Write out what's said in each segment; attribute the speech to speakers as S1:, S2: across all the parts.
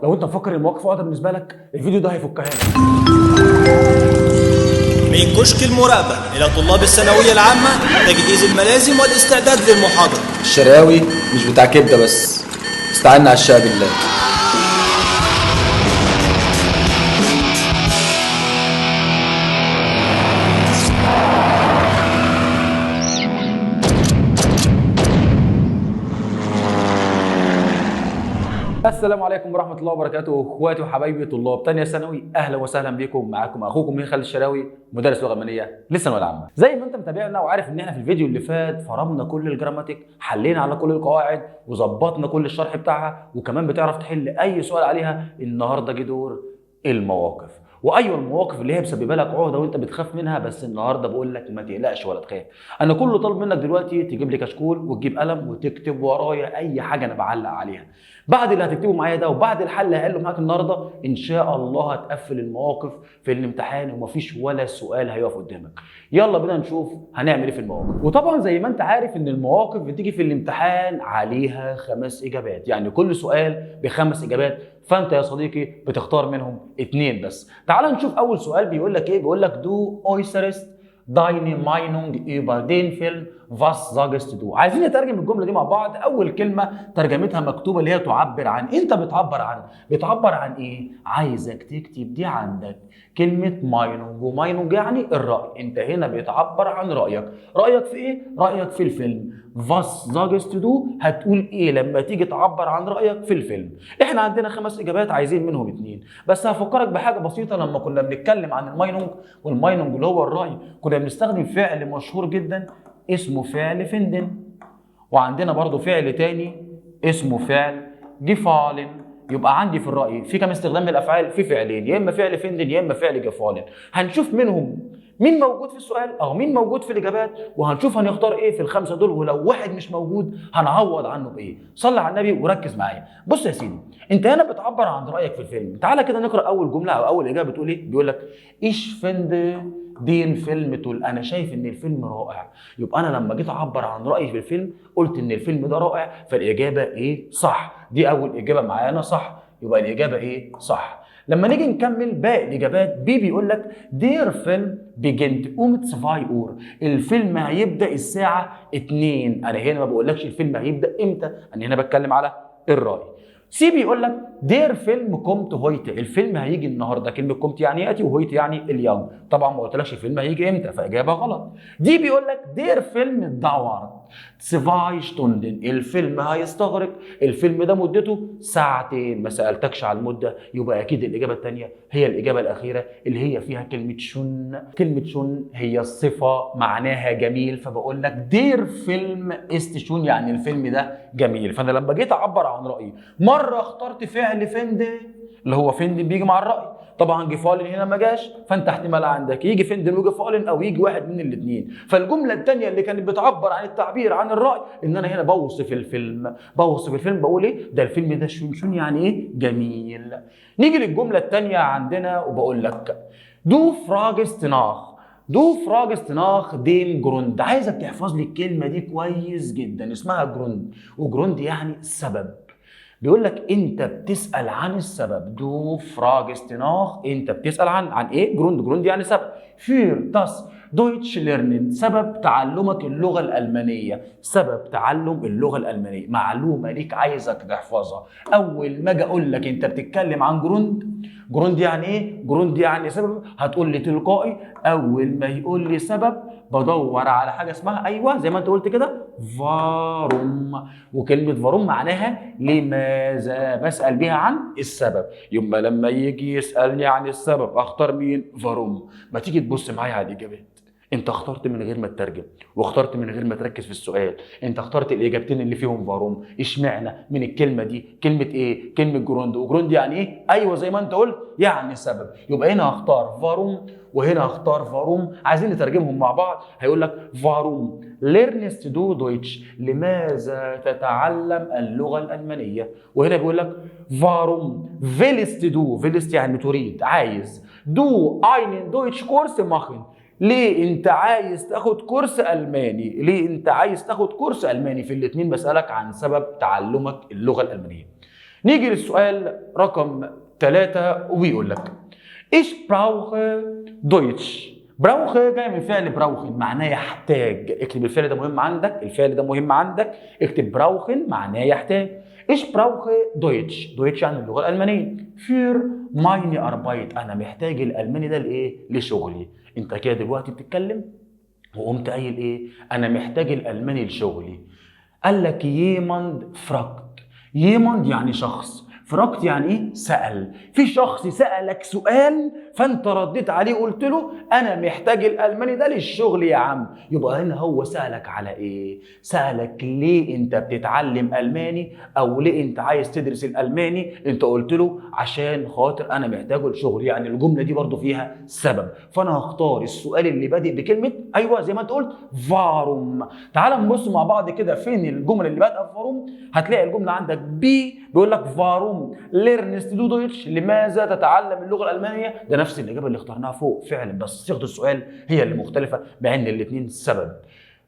S1: لو انت مفكر المواقف واضحه بالنسبه لك الفيديو ده هيفكها لك.
S2: من كشك المراقبة إلى طلاب الثانوية العامة، تجهيز الملازم والاستعداد للمحاضرة.
S3: الشراوي مش بتاع كبده بس، استعنا على الشقه بالله.
S1: السلام عليكم ورحمه الله وبركاته، اخواتي وحبايبي طلاب تانية ثانوي، اهلا وسهلا بكم. معاكم اخوكم مين خالد الشراوي، مدرس لغه المانيه للثانويه العامه. زي ما انت متابعنا وعارف ان احنا في الفيديو اللي فات فرمنا كل الجراماتيك، حلينا على كل القواعد وظبطنا كل الشرح بتاعها، وكمان بتعرف تحل اي سؤال عليها. النهارده جه دور المواقف، وايوه المواقف اللي هي مسببه لك عقده وانت بتخاف منها. بس النهارده بقول لك ما تقلقش ولا تخاف. انا كل اللي طالب منك دلوقتي تجيب لي كشكول وتجيب قلم وتكتب ورايا اي حاجه انا بعلق عليها. بعد اللي هتكتبه معايا ده وبعد الحل اللي هقله معاك النهارده ان شاء الله هتقفل المواقف في الامتحان ومفيش ولا سؤال هيقف قدامك. يلا بينا نشوف هنعمل ايه في المواقف. وطبعا زي ما انت عارف ان المواقف بتيجي في الامتحان عليها 5 اجابات، يعني كل سؤال ب5 اجابات، فانت يا صديقي بتختار منهم 2 بس. تعال نشوف اول سؤال بيقول لك ايه. بيقول لك دو اويسرست deine Meinung über den Film was sagst du. عايزين نترجم الجمله دي مع بعض. اول كلمه ترجمتها مكتوبه اللي هي تعبر عن. انت بتعبر عن ايه؟ عايزك تكتب دي عندك كلمه Meinung، وماينونج يعني الراي. انت هنا بتعبر عن رايك في ايه؟ رايك في الفيلم. was sagst du هتقول ايه لما تيجي تعبر عن رايك في الفيلم. احنا عندنا 5 اجابات عايزين منهم 2 بس. هفكرك بحاجه بسيطه. لما كنا بنتكلم عن الماينونج والماينونج اللي هو الراي، كنا بنستخدم فعل مشهور جدا اسمه فعل فندن، وعندنا برضو فعل تاني اسمه فعل جفالن. يبقى عندي في الرأي في كم استخدام من الأفعال؟ في فعلين، يا إما فعل فندن يا إما فعل جفالن. هنشوف منهم مين موجود في السؤال أو مين موجود في الإجابات، وهنشوف هنختار إيه في ال5 دول، ولو واحد مش موجود هنعوض عنه بإيه. صلي على النبي وركز معايا. بص يا سيدي، أنت هنا بتعبر عن رأيك في الفيلم. تعالى كده نقرأ أول جملة أو أول إجابة بتقول إيه؟ بيقول لك إيش فند دين فيلم تقول انا شايف ان الفيلم رائع. يبقى انا لما جيت اعبر عن رايي في الفيلم قلت ان الفيلم ده رائع، فالاجابه ايه؟ صح. دي اول اجابه معانا صح، يبقى الاجابه ايه؟ صح. لما نيجي نكمل باقي الاجابات، بي بيقول لك دير فيلم بيجنت um 2 اور. الفيلم هيبدا الساعه 2. انا هنا ما بقولكش الفيلم هيبدا امتى، انا هنا بتكلم على الراي. سي بيقول لك دير فيلم كومت هويت. الفيلم هيجي النهارده. كلمه كومت يعني ياتي وهويت يعني اليوم. طبعا ما قلتلكش الفيلم هيجي امتى، فاجابه غلط. دي بيقول لك دير فيلم داور 2 شتوندن. الفيلم هيستغرق. الفيلم ده مدته 2 ساعة. ما سالتكش على المده، يبقى اكيد الاجابه الثانيه هي الاجابه الاخيره اللي هي فيها كلمه شون. كلمه شون هي الصفه معناها جميل، فبقول لك دير فيلم است شون يعني الفيلم ده جميل. فانا لما جيت اعبر عن رايي مره اخترت فعل فند اللي هو فند بيجي مع الراي. طبعا جفالن هنا ما جاش، فانت احتمال عندك يجي فندن وجفالن او يجي واحد من الاثنين. فالجمله الثانيه اللي كانت بتعبر عن التعبير عن الراي ان انا هنا بوصف الفيلم. بقول ايه؟ ده الفيلم ده شون يعني ايه؟ جميل. نيجي للجمله الثانيه عندنا وبقول لك دو فراجست ناخ. دو فراجست ناخ ديم جروند. عايزك تحفظ لي الكلمه دي كويس جدا، اسمها جروند، وجروند يعني السبب. بيقول لك انت بتسال عن السبب. دو فراجست ناخ، انت بتسال عن ايه؟ جروند يعني سبب. فير داس دويتش ليرنين، سبب تعلمك اللغه الالمانيه. سبب تعلم اللغه الالمانيه. معلومه ليك عايزك تحفظها. اول ما اجي اقول لك انت بتتكلم عن جروند يعني ايه؟ جروند يعني سبب. هتقول لي تلقائي اول ما يقول لي سبب بدور على حاجه اسمها ايوه زي ما انت قلت كده فاروم. وكلمه فاروم معناها لماذا، بسال بيها عن السبب. يبقى لما يجي يسالني عن السبب اختار مين؟ فاروم. ما تيجي تبص معايا على الاجابات. انت اخترت من غير ما تترجم، واخترت من غير ما تركز في السؤال. انت اخترت الاجابتين اللي فيهم فاروم. اشمعنى من الكلمه دي؟ كلمه ايه؟ كلمه جروند. وجروند يعني ايه؟ ايوه زي ما انت قلت يعني سبب. يبقى هنا هختار فاروم وهنا هختار فاروم. عايزين نترجمهم مع بعض. هيقول لك فاروم ليرنست دو دويتش، لماذا تتعلم اللغه الالمانيه. وهنا بيقول لك فاروم فيلست دو. فيلست يعني تريد، عايز. دو اينن دويتش كورس ماخن، ليه انت عايز تاخد كورس الماني. ليه انت عايز تاخد كورس الماني. في الاثنين بسالك عن سبب تعلمك اللغه الالمانيه. نيجي للسؤال رقم 3 وبيقول لك ايش براوخ دويتش. براوخ جاي من فعل براوخن معناه يحتاج. اكتب الفعل ده مهم عندك، الفعل ده مهم عندك، اكتب براوخن معناه يحتاج. ايش براوخ دويتش؟ دويتش يعني اللغه الالمانيه. فير مايني اربايت، انا محتاج الالماني ده لايه؟ لشغلي. انت كده دلوقتي بتتكلم وقمت قايل ايه؟ انا محتاج الالماني لشغلي. قال لك ييماند فراكت. ييماند يعني شخص، فراكت يعني ايه؟ سأل. في شخص سألك سؤال فانت رديت عليه قلت له انا محتاج الالماني ده للشغل يا عم. يبقى هنا هو سألك على ايه؟ سألك ليه انت بتتعلم الماني او ليه انت عايز تدرس الالماني. انت قلت له عشان خاطر انا محتاجه لشغل. يعني الجملة دي برضو فيها سبب. فانا هختار السؤال اللي بادئ بكلمة ايوه زي ما انت قلت فاروم. تعال نبص مع بعض كده فين الجملة اللي بادئه بفاروم. هتلاقي الجملة عندك بي بيقول لك فاروم ليرنست دو دويتش، لماذا تتعلم اللغه الالمانيه؟ ده نفس الاجابه اللي اخترناها فوق فعلا، بس صيغه السؤال هي اللي مختلفه مع ان الاثنين سبب.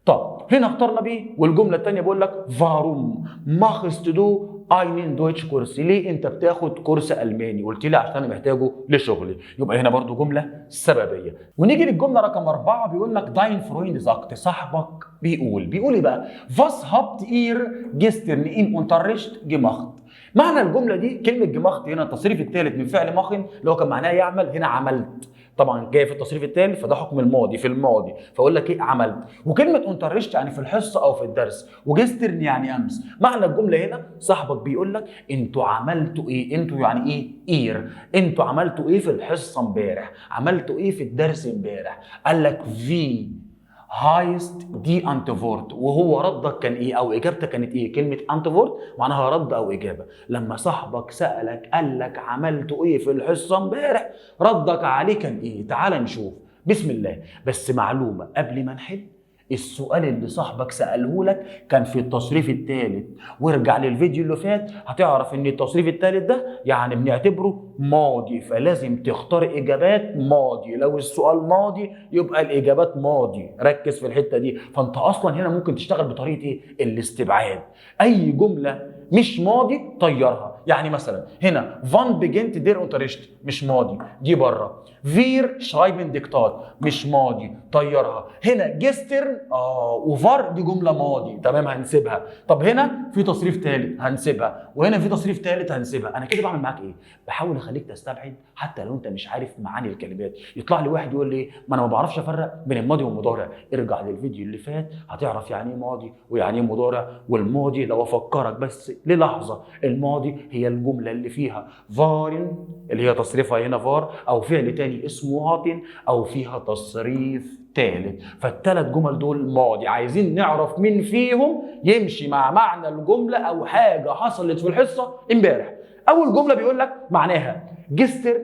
S1: طب هنا اخترنا بيه، والجمله الثانيه بيقول لك فاروم ماخست دو اينين دويتش كورس، ليه انت بتاخد كورس الماني؟ قلت لي عشان انا محتاجه لشغلي. يبقى هنا برضو جمله سببيه. ونيجي للجمله رقم 4 بيقول لك داين فرويند زاكت، صاحبك بيقول ايه بقى؟ فاس هابت اير جيسترن ان اونترشت جيماخت. معنى الجمله دي كلمه جيماخت هنا التصريف الثالث من فعل ماخن اللي هو كان معناه يعمل، هنا عملت. طبعا جاي في التصريف الثالث فده حكم الماضي في الماضي، فاقول لك ايه؟ عملت. وكلمه اونترشت يعني في الحصه او في الدرس، وجسترن يعني امس. معنى الجمله هنا صاحبك بيقول لك انتوا عملتوا ايه؟ انتوا يعني ايه؟ اير. انتوا عملتوا ايه في الحصه امبارح؟ عملتوا ايه في الدرس امبارح؟ قال لك في هايست دي انتفورت، وهو ردك كان ايه او اجابتك كانت ايه؟ كلمه انتفورت معناها رد او اجابه. لما صاحبك سالك قال لك عملتوا ايه في الحصه امبارح، ردك عليه كان ايه؟ تعال نشوف. بسم الله. بس معلومه قبل ما نحل، السؤال اللي صاحبك سأله لك كان في التصريف الثالث، وارجع للفيديو اللي فات هتعرف ان التصريف الثالث ده يعني بنعتبره ماضي، فلازم تختار اجابات ماضي. لو السؤال ماضي يبقى الاجابات ماضي، ركز في الحته دي. فانت اصلا هنا ممكن تشتغل بطريقه ايه؟ الاستبعاد. اي جمله مش ماضي طيرها. يعني مثلا هنا فان بيجنت دير اونترشت مش ماضي، دي بره. فير شرايبن ديكتات مش ماضي، طيرها. هنا جسترن وفار دي جمله ماضي، تمام هنسيبها. طب هنا في تصريف ثالث هنسيبها، وهنا في تصريف ثالث هنسيبها. انا كده بعمل معاك ايه؟ بحاول اخليك تستبعد حتى لو انت مش عارف معاني الكلمات. يطلع لي واحد يقول لي ما انا ما بعرفش افرق بين الماضي والمضارع. ارجع للفيديو اللي فات هتعرف يعني ايه ماضي ويعني ايه مضارع. والماضي لو افكرك بس للحظه، الماضي هي الجمله اللي فيها فارن اللي هي تصريفها هنا فار، او فعل تاني اسمه واطن، او فيها تصريف ثالث. فالثلاث جمل دول ماضي. عايزين نعرف مين فيهم يمشي مع معنى الجمله او حاجه حصلت في الحصه امبارح. اول جمله بيقول لك معناها جستر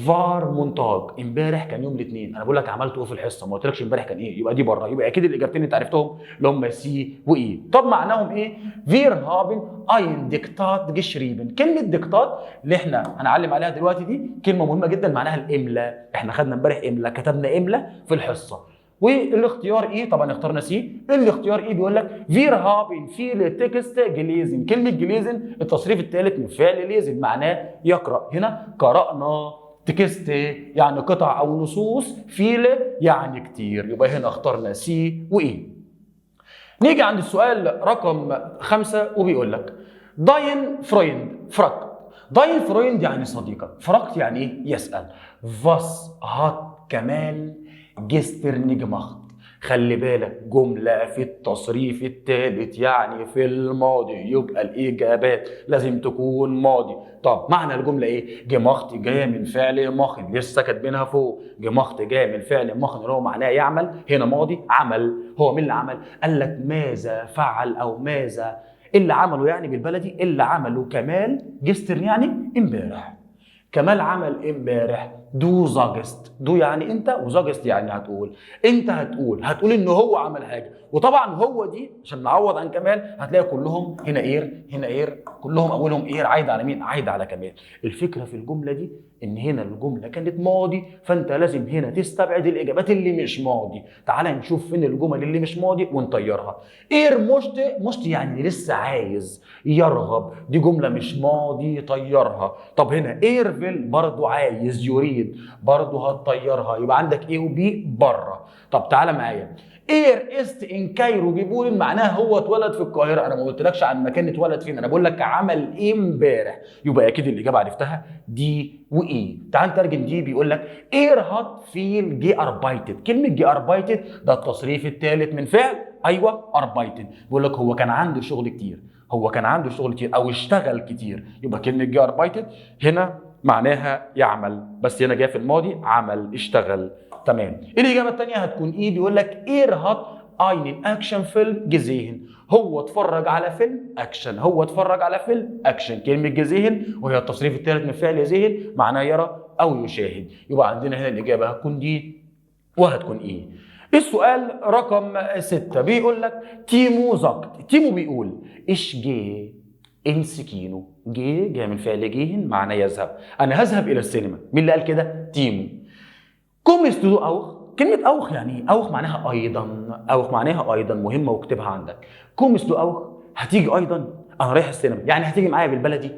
S1: فار مونتاج، امبارح كان يوم الاثنين. انا بقول لك عملت ايه في الحصه، ما قلتلكش امبارح كان ايه، يبقى دي بره. يبقى اكيد الاجابتين انت عرفتهم اللي هم سي واي. طب معناهم ايه؟ فير هابن اين ديكتات جشريبن. كلمه ديكتات اللي احنا هنعلم عليها دلوقتي دي كلمه مهمه جدا، معناها الاملاء. احنا خدنا امبارح املاء، كتبنا املاء في الحصه. والاختيار ايه؟ طبعا اخترنا سي. الاختيار ايه؟ بيقول لك فير هابن فيل تكست جليزن. كلمه جليزن التصريف الثالث من فعل ليزن معناه يقرا. هنا قرانا. تكست يعني قطع او نصوص، فيل يعني كتير. يبقى هنا اخترنا سي واي. نيجي عند السؤال رقم 5 وبيقول لك داين فرويند فراكت. داين فرويند يعني صديقك، فراكت يعني ايه؟ يسأل. فاس هات كمان جسترن جماخت. خلي بالك جملة في التصريف الثالث يعني في الماضي، يبقى الإجابات لازم تكون ماضي. طب معنى الجملة إيه؟ جماخت جاية من فعل ماخن، لسه كاتبينها فوق. جماخت جاية من فعل ماخن اللي هو معناه يعمل، هنا ماضي عمل. هو مين اللي عمل؟ قال لك ماذا فعل أو ماذا اللي عمله، يعني بالبلدي اللي عمله كمال جستر يعني امبارح. كمال عمل امبارح دو زاجست. دو يعني انت، وزاجست يعني هتقول. انت هتقول ان هو عمل حاجه، وطبعا هو دي عشان نعوض عن كمال هتلاقي كلهم هنا اير كلهم اولهم اير، عايد على مين؟ عايد على كمال. الفكره في الجمله دي ان هنا الجمله كانت ماضي، فانت لازم هنا تستبعد الاجابات اللي مش ماضي. تعال نشوف فين الجمل اللي مش ماضي ونطيرها. اير مشت يعني لسه عايز، يرغب، دي جمله مش ماضي طيرها. طب هنا ايرفيل برضو عايز، يريد، برضو هتطيرها، يبقى عندك ايه وبي بره. طب تعالى معايا، اير است ان كايرو جيبولين معناها هو اتولد في القاهره. انا ما قلتلكش عن مكان اتولد فين، انا بقول لك عمل ايه امبارح، يبقى اكيد الاجابه عرفتها دي وايه. تعال نترجم دي، بيقول لك اير هات فيل جي اربايتد. كلمه جي اربايتد ده التصريف الثالث من فعل ايوه اربايتد، بيقول لك هو كان عنده شغل كتير، او اشتغل كتير. يبقى كلمه جي اربايتد هنا معناها يعمل، بس هنا جايه في الماضي عمل، اشتغل. تمام. الاجابه الثانيه هتكون ايه؟ بيقول لك اير هات einen اكشن فيلم gesehen. هو اتفرج على فيلم اكشن. كلمه gesehen وهي التصريف الثالث من فعل gesehen معناه يرى او يشاهد. يبقى عندنا هنا الاجابه هتكون دي وهتكون ايه. السؤال رقم 6 بيقول لك تيمو زكت. تيمو بيقول ايش جي انس كينو. جاي من فعل جيهن معناه يذهب، انا هذهب الى السينما. مين اللي قال كده؟ تيمو. كومست دو اوخ. كلمة اوخ يعني ايه؟ اوخ معناها ايضا، مهمة واكتبها عندك. كومست دو اوخ هتيجي ايضا، انا رايح السينما، يعني هتيجي معايا بالبلدي.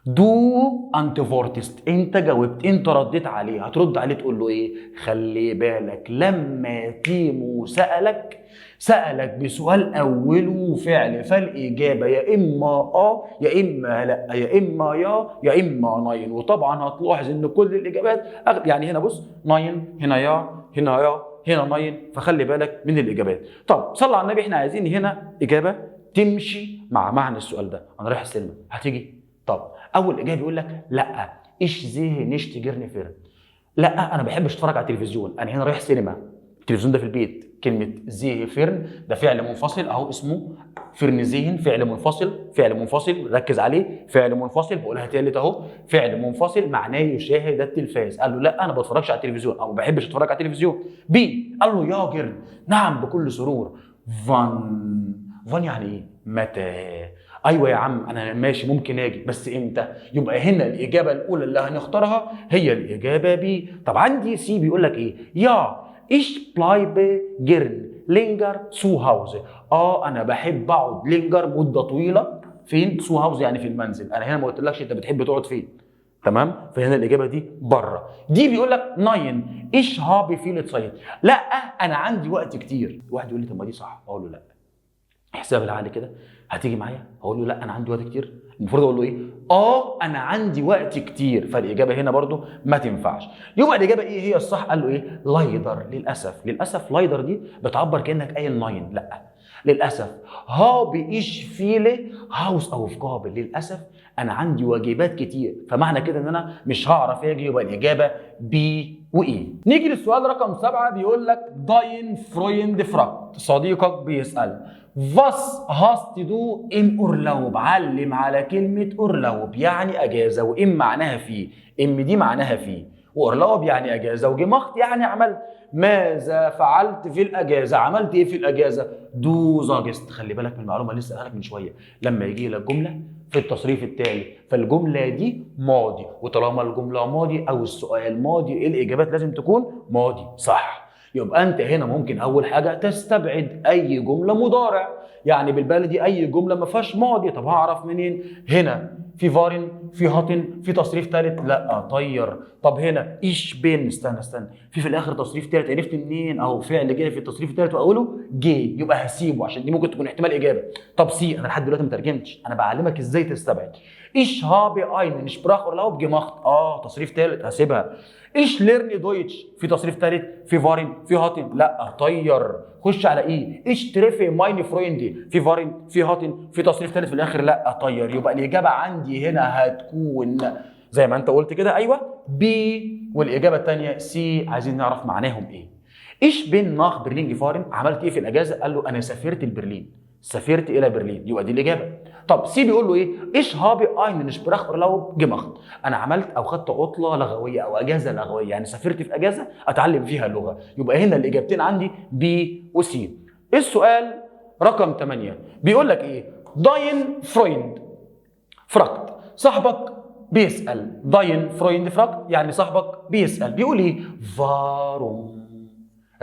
S1: دو انت فورتست، انت جاوبت، انت رديت عليه، هترد عليه تقول له ايه؟ خلي بالك لما تيمو سألك بسؤال اوله فعل، فالاجابه يا اما يا اما لا، يا اما يا اما ناين. وطبعا هتلاحظ ان كل الاجابات يعني هنا بص ناين، هنا هنا ناين، فخلي بالك من الاجابات. طب صلى على النبي، احنا عايزين هنا اجابه تمشي مع معنى السؤال ده. انا رايح السينما، هتيجي؟ طب اول اجابه يقول لك لا، ايش زيه نشت جيرني فيلم. لا انا ما بحبش اتفرج على التلفزيون، انا هنا رايح سينما، التلفزيون ده في البيت. كلمه زيه فيرن ده فعل منفصل اهو، اسمه فيرن زيهن، فعل منفصل ركز عليه، فعل منفصل. بقولها تالت اهو، فعل منفصل معناه يشاهد التلفاز. قال له لا انا ما بتفرجش على التلفزيون او ما بحبش اتفرج على التلفزيون. بي قال له يا جيرن، نعم بكل سرور. فان يعني ايه؟ متى؟ ايوه يا عم انا ماشي ممكن اجي، بس امتى؟ يبقى هنا الاجابه الاولى اللي هنختارها هي الاجابه بي. طب عندي سي بيقول لك ايه؟ يا ايش بلايبه جيرن لينجر سو هاوزه. انا بحب اقعد لينجر مده طويله فين؟ سو هاوزه يعني في المنزل. انا هنا ما قلتلكش انت بتحب تقعد فين، تمام؟ فهنا الاجابه دي بره. دي بيقول لك ناين ايش هابي فيل تصيد. لا انا عندي وقت كتير. واحد يقول لي طب ما دي صح، اقول له لا. حساب العقل كده، هتيجي معايا؟ هقول له لا انا عندي وقت كتير. المفروض اقول له ايه؟ انا عندي وقت كتير. فالاجابه هنا برضو ما تنفعش. يبقى الاجابه ايه هي الصح؟ قال له ايه؟ لايدر. للاسف لايدر دي بتعبر كانك قايل ناين. لا للاسف. هابي ايش فيله هاوس او في قابل. للاسف انا عندي واجبات كتير، فمعنى كده ان انا مش هعرف اجي. يبقى الاجابه بي وايه. نيجي للسؤال رقم 7 بيقول لك داين فرويند فراكت. صديقك بيسال Was hast du im Urlaub؟ علم على كلمة أورلاوب يعني أجازة، وإم معناها فيه، إم دي معناها فيه، وأورلاوب يعني أجازة، وجمخت يعني عملت. ماذا فعلت في الأجازة؟ عملت إيه في الأجازة؟ دو زاجست. خلي بالك من المعلومة اللي لسه قالها لك من شوية، لما يجي لك جملة في التصريف التالي فالجملة دي ماضي، وطالما الجملة ماضي أو السؤال ماضي الإجابات لازم تكون ماضي صح. يبقى انت هنا ممكن اول حاجه تستبعد اي جمله مضارع، يعني بالبلدي اي جمله ما فيهاش ماضي. طب هعرف منين؟ هنا في فارن، في هاتن، في تصريف ثالث، لا طير. طب هنا ايش بين، استنى في الاخر تصريف ثالث، عرفت منين؟ اهو فعل جاي في التصريف الثالث واوله جي، يبقى هسيبه عشان دي ممكن تكون احتمال اجابه. طب سي انا لحد دلوقتي ما ترجمتش، انا بعلمك ازاي تستبعد. ايش هابي اين شبراخ اورلاوب جماخت، تصريف ثالث هسيبها. ايش ليرني دويتش في تصريف ثالث، في فارن، في هاتن، لا طير. خش على ايه؟ ايش تريفي مايني فرويندي في فارن، في هاتن، في تصريف ثالث في الاخر، لا طير. يبقى الاجابه عندي هنا هتكون زي ما انت قلت كده، ايوه بي. والاجابه الثانيه سي. عايزين نعرف معناهم ايه. ايش بين ناخ برلين جفارن، عملت ايه في الاجازه؟ قال له انا سافرت لبرلين. سافرت الى برلين، يبقى دي الاجابه. طب سي بيقول له ايه؟ ايش هابي اين شبراخ لو جمخت، انا عملت او خدت عطله لغويه او اجازه لغويه، يعني سافرت في اجازه اتعلم فيها اللغه. يبقى هنا الاجابتين عندي بي وسي. السؤال رقم 8 بيقول لك ايه؟ داين فرويند فراكت، صاحبك بيسال. داين فرويند فراكت يعني صاحبك بيسال، بيقول ايه؟ فاروم،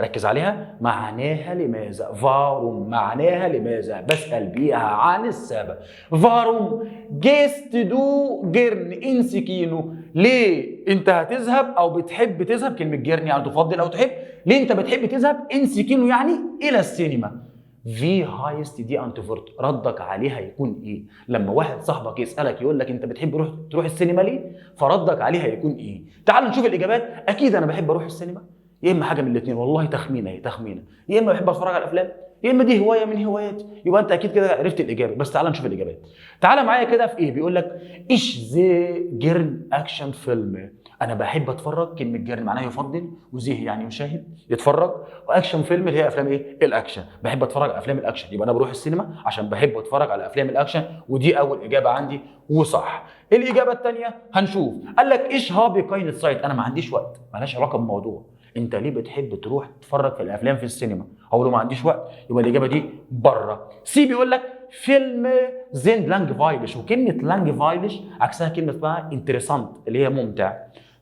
S1: ركز عليها، معناها لماذا. فاروم معناها لماذا، بسأل بيها عن السبب. فاروم جيست دو جيرن انسكينو، ليه انت هتذهب او بتحب تذهب، كلمة جيرن يعني تفضل او تحب، ليه انت بتحب تذهب انسكينو يعني الى السينما. في هايست دي انتفورت، ردك عليها يكون ايه؟ لما واحد صاحبك يسالك يقول لك انت بتحب تروح السينما ليه؟ فردك عليها يكون ايه؟ تعالوا نشوف الاجابات. اكيد انا بحب اروح السينما، يا اما حاجه من الاثنين، والله تخمينه ايه تخمينه، يا اما بحب اتفرج على الافلام، يا اما دي هوايه من هواياتي. يبقى انت اكيد كده عرفت الاجابه. بس تعال نشوف الاجابات. تعال معايا كده في ايه؟ بيقول لك ايش زي جيرن اكشن فيلم، انا بحب اتفرج، كلمه جيرن معناها يفضل، وزيه يعني يشاهد يتفرج، واكشن فيلم اللي هي افلام ايه؟ الاكشن، بحب اتفرج على افلام الاكشن، يبقى انا بروح السينما عشان بحب اتفرج على افلام الاكشن، ودي اول اجابه عندي وصح. الاجابه الثانيه هنشوف، قال لك ايش هابي كاينت سايت، انا ما عنديش وقت، مالهاش علاقه بالموضوع، انت ليه بتحب تروح تتفرج في الافلام في السينما؟ اقول له ما عنديش وقت، يبقى الاجابه دي بره. سي بيقول لك فيلم زين لانج فايلش، وكلمه لانج فايلش عكسها كلمه بقى انتريسانت اللي هي ممتع.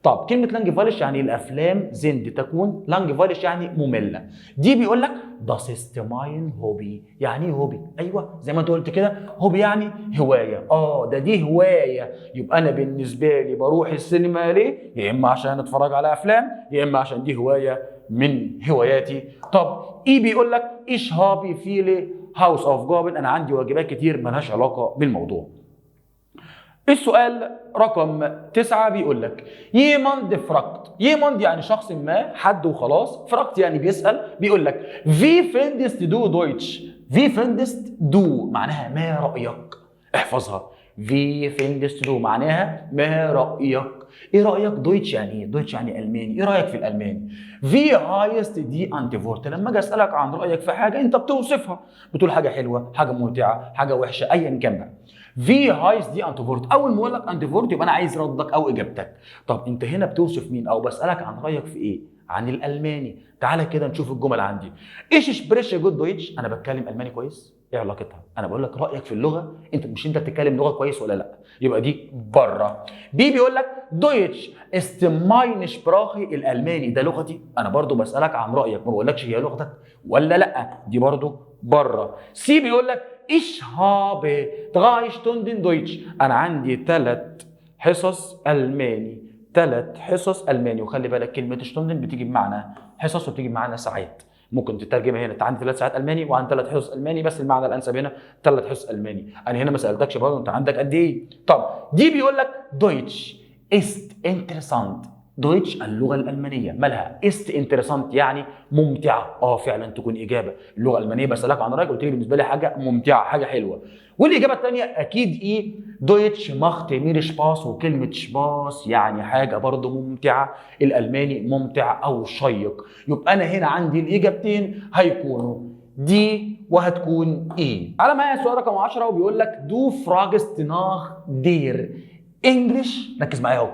S1: طب كلمه لانج فايلش يعني الافلام زين تكون، لانج فايلش يعني ممله. دي بيقول لك ده سيستماين هوبي، يعني ايه هوبي؟ ايوه زي ما انت قلت كده، هوبي يعني هوايه. ده دي هوايه، يبقى انا بالنسبه لي بروح السينما ليه؟ يا اما عشان اتفرج على افلام، يا اما عشان دي هوايه من هواياتي. طب ايه بيقول لك ايش هابي فيلي هاوس اوف جوبن، انا عندي واجبات كتير مالهاش علاقه بالموضوع. السؤال رقم 9 بيقول لك ييماند فراكت، ييماند يعني شخص ما، حد وخلاص، فراكت يعني بيسأل، بيقول لك في فيندست دو دويتش، في فيندست دو معناها ما رأيك، احفظها، في فيندست دو معناها ما رأيك. ايه رأيك؟ دويتش يعني ايه؟ دويتش يعني ألماني، ايه رأيك في الألماني؟ في هايست دي انتيفورت، لما اجي اسألك عن رأيك في حاجة انت بتوصفها، بتقول حاجة حلوة، حاجة ممتعة، حاجة وحشة، ايا كان بقى. في هايست دي انتيفورت، اول ما اقول لك انتيفورت يبقى انا عايز ردك او اجابتك. طب انت هنا بتوصف مين او بسالك عن رايك في ايه؟ عن الالماني. تعالى كده نشوف الجمل عندي. ايش سبريش جود دويتش، انا بتكلم الماني كويس، ايه علاقتها؟ انا بقول لك رايك في اللغه، انت مش انت بتتكلم لغه كويس ولا لا، يبقى دي بره. بي بيقول لك دويتش است ماين شبراخي، الالماني ده لغتي، انا برضو بسالك عن رايك، ما بقولكش هي لغتك ولا لا، دي برضو بره. سي بيقول لك Ich habe 3 Stunden Deutsch، أنا عندي 3 حصص ألماني، 3 حصص ألماني. وخلي بالك كلمة شتوندن بتيجي بمعنى حصص وبتيجي بمعنى ساعات، ممكن تترجمها هنا، أنت عندي 3 ساعات ألماني وعندي 3 حصص ألماني، بس المعنى الأنسب هنا 3 حصص ألماني. أنا هنا ما سألتكش برضه أنت عندك قد إيه. طب دي بيقول لك Deutsch ist interessant، دويتش اللغه الالمانيه مالها؟ است انترسانت يعني ممتعه. فعلا تكون اجابه اللغه الالمانيه. بسالك عن رايك قلت لي بالنسبه لي حاجه ممتعه، حاجه حلوه. والاجابه الثانيه اكيد ايه؟ دويتش ماخت مير شباس، وكلمه شباس يعني حاجه برضه ممتعه، الالماني ممتع او شيق. يبقى انا هنا عندي الاجابتين هيكونوا دي وهتكون ايه. على معايا السؤال رقم 10 وبيقول لك دو فراجست ناخ دير انجلش، ركز معايا اهو،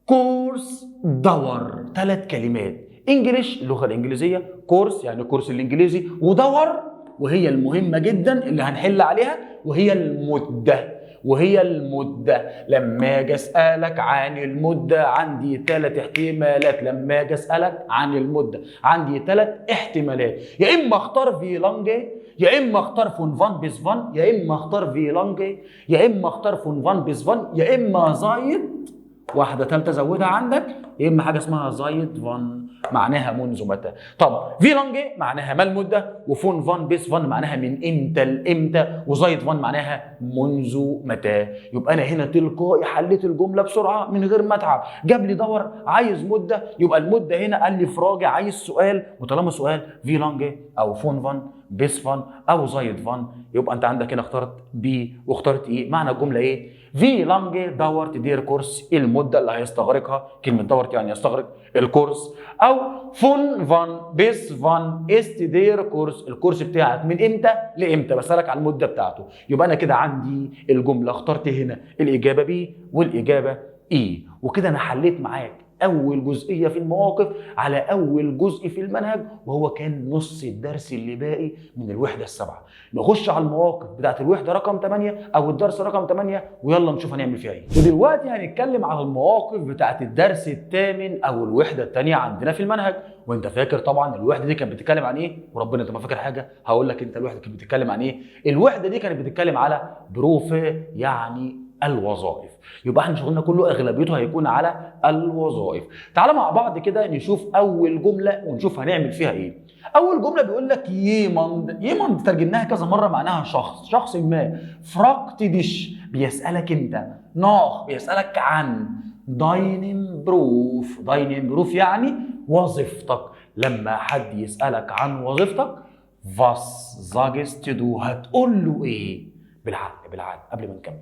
S1: كورس دور، 3 كلمات. انجلش اللغه الانجليزيه، كورس يعني كورس الانجليزي، ودور وهي المهمه جدا اللي هنحل عليها، وهي المده. وهي المده. لما اجي اسالك عن المده عندي 3 احتمالات، لما اجي اسالك عن المده عندي 3 احتمالات، يا اما اختار في لانجي، يا اما اختار فون فان بيس فان، يا اما اختار في لانجي، يا اما اختار فون فان بيس فان، يا اما زايد واحدة ثالثة زودها عندك، يا إما حاجة اسمها زايد فان معناها منذ متى. طب في لانجي معناها ما المدة، وفون فان بيس فان معناها من إمتى لإمتى، وزايد فان معناها منذ متى. يبقى انا هنا تلقائي حليت الجمله بسرعه من غير ما اتعب. جاب لي دور عايز مده، يبقى المده هنا قال لي فراجع عايز سؤال، وطالما سؤال في لانجه او فون فان بيس فان او زايد فان، يبقى انت عندك هنا اخترت بي واخترت ايه. معنى الجمله ايه؟ في لانجه دورت دير كورس، المده اللي هيستغرقها. كلمه دورت يعني يستغرق الكورس. او فون فان بيس فان است دير كورس، الكورس بتاعك من امتى لامتى، بسالك على المده بتاعته. يبقى انا كده عندي الجمله اخترت هنا الاجابه بي والاجابه اي، وكده انا حليت معاك اول جزئيه في المواقف على اول جزء في المنهج، وهو كان نص الدرس اللي باقي من الوحده السابعه. نخش على المواقف بتاعت الوحده رقم 8 او الدرس رقم 8، ويلا نشوف هنعمل فيها ايه. ودلوقتي هنتكلم على المواقف بتاعت الدرس الثامن او الوحده الثانيه عندنا في المنهج. وانت فاكر طبعا الوحده دي كانت بتتكلم عن ايه؟ وربنا انت ما فاكر حاجه هقول لك انت الوحده كانت بتتكلم عن ايه. الوحده دي كانت بتتكلم على بروفه، يعني الوظائف. يبقى احنا شغلنا كله اغلبيته هيكون على الوظائف. تعالى مع بعض كده نشوف اول جمله ونشوف هنعمل فيها ايه. اول جمله بيقول لك يمند. يمند ترجمناها كذا مره معناها شخص ما. فراكت ديش بيسالك انت. ناخ بيسالك عن. داينين بروف. داينين بروف يعني وظيفتك. لما حد يسالك عن وظيفتك فاس زاجست دو، هتقول له ايه؟ بالعقل قبل ما نكمل.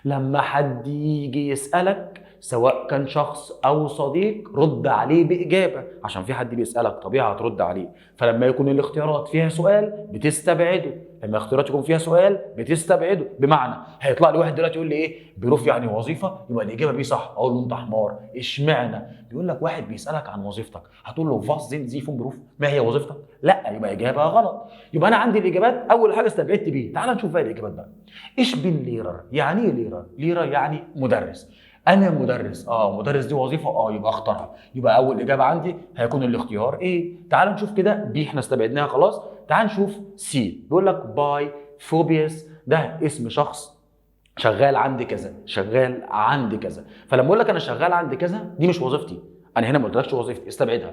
S1: لما حد يجي يسألك سواء كان شخص أو صديق رد عليه بإجابة، عشان في حد بيسألك طبيعي هترد عليه. فلما يكون الاختيارات فيها سؤال بتستبعده، لما الاختيارات يكون فيها سؤال بتستبعده. بمعنى هيطلع لي واحد دلوقتي يقول لي ايه؟ بروف يعني وظيفة، يبقى الإجابة بي صح. أقول له أنت حمار، اشمعنى؟ بيقول لك واحد بيسألك عن وظيفتك، هتقول له فاس زين زي فون بروف، ما هي وظيفتك؟ لا، يبقى إجابة غلط. يبقى أنا عندي الإجابات أول حاجة استبعدت بيه. تعال نشوف بقى الإجابات بقى. إيش بين ليرر؟ يعني إيه ليرر؟ ليرر يعني مدرس. انا مدرس. مدرس دي وظيفه، يبقى اختارها. يبقى اول اجابه عندي هيكون الاختيار ايه. تعال نشوف كده بي احنا استبعدناها خلاص. تعال نشوف سي. بيقول لك باي فوبيس، ده اسم شخص شغال عندي كذا، شغال عندي كذا. فلما اقول لك انا شغال عندي كذا دي مش وظيفتي، انا هنا ما قلتلكش وظيفتي، استبعدها.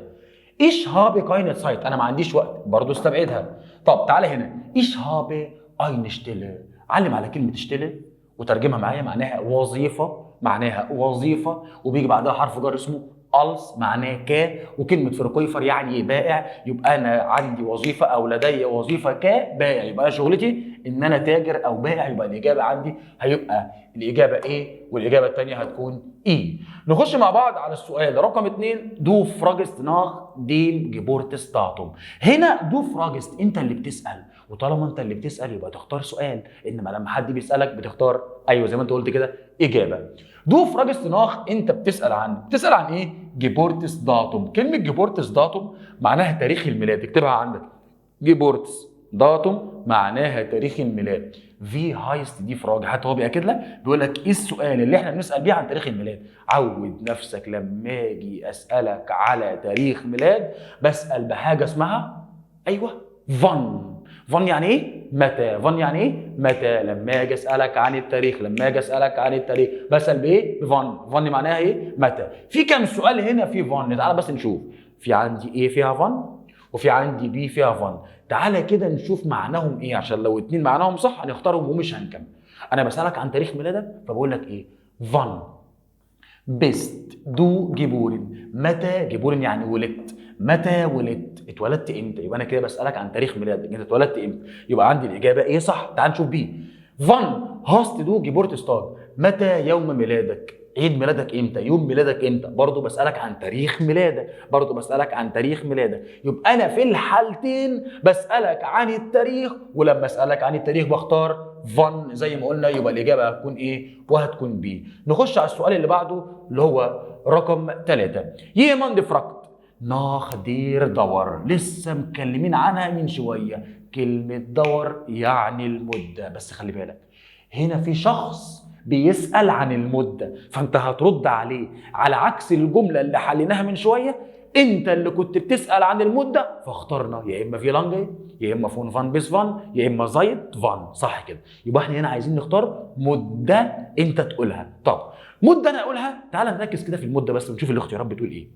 S1: ايش هابي كاينت سايت، انا ما عنديش وقت، برضه استبعدها. طب تعالى هنا. ايش هابي اين شتيله، علم على كلمه شتيله وترجمها معايا. معناها وظيفه، معناها وظيفه، وبيجي بعدها حرف جر اسمه ألس معناه ك، وكلمة فرقيفر يعني بائع. يبقى أنا عندي وظيفة أو لدي وظيفة كبائع، يبقى أنا شغلتي إن أنا تاجر أو بائع. يبقى الإجابة عندي هيبقى الإجابة إيه، والإجابة الثانية هتكون إيه. نخش مع بعض على السؤال رقم 2. دو فراجست ناخ ديم جيبورتس داتوم. هنا دو فراجست أنت اللي بتسأل، وطالما أنت اللي بتسأل يبقى تختار سؤال. إنما لما حد بيسألك بتختار أيوه زي ما أنت قلت كده إجابة. دو فراجست ناخ انت بتسال عن ايه؟ جيبورتس داتوم. كلمه جيبورتس داتوم معناها تاريخ الميلاد، اكتبها عندك. جيبورتس داتوم معناها تاريخ الميلاد. في هايست دي فراج، حتى هو بياكد لك بيقول لك ايه السؤال اللي احنا بنسال بيه عن تاريخ الميلاد. عود نفسك لما اجي اسالك على تاريخ ميلاد بسال بحاجه اسمها ايوه فان. فان يعني ايه؟ متى. فان يعني ايه؟ متى. لما اجي اسالك عن التاريخ، لما اجي اسالك عن التاريخ بسال بايه؟ بفان. فان معناها ايه؟ متى. في كام سؤال هنا في فان؟ تعال بس نشوف. في عندي ايه فيها فان، وفي عندي بي فيها فان. تعالى كده نشوف معناهم ايه، عشان لو اتنين معناهم صح هنختارهم ومش هنكمل. انا بسالك عن تاريخ ميلادك فبقول لك ايه؟ فان بيست دو جيبورن. متى جيبورن يعني ولدت. متى ولدت؟ اتولدت امتى؟ يبقى انا كده بسالك عن تاريخ ميلادك، انت اتولدت امتى؟ يبقى عندي الاجابه ايه صح. تعال نشوف بيه. فان هاست دو جيبورتستاج، متى يوم ميلادك؟ عيد ميلادك امتى؟ يوم ميلادك امتى؟ برضه بسالك عن تاريخ ميلادك، برضه بسالك عن تاريخ ميلادك. يبقى انا في الحالتين بسالك عن التاريخ، ولما اسالك عن التاريخ بختار فان زي ما قلنا. يبقى الاجابه هتكون ايه؟ وهتكون بي. نخش على السؤال اللي بعده اللي هو رقم 3. يمند فراكت ناخ دير دور، لسه مكلمين عنها من شويه. كلمه دور يعني المده، بس خلي بالك هنا في شخص بيسال عن المده، فانت هترد عليه على عكس الجمله اللي حليناها من شويه. انت اللي كنت بتسال عن المده فاخترنا يا اما في لانجي يا اما فون فان بيس فان يا اما زايد فان، صح كده؟ يبقى احنا هنا عايزين نختار مده انت تقولها. طب مده انا اقولها، تعال نركز كده في المده بس ونشوف الاختيارات بتقول ايه.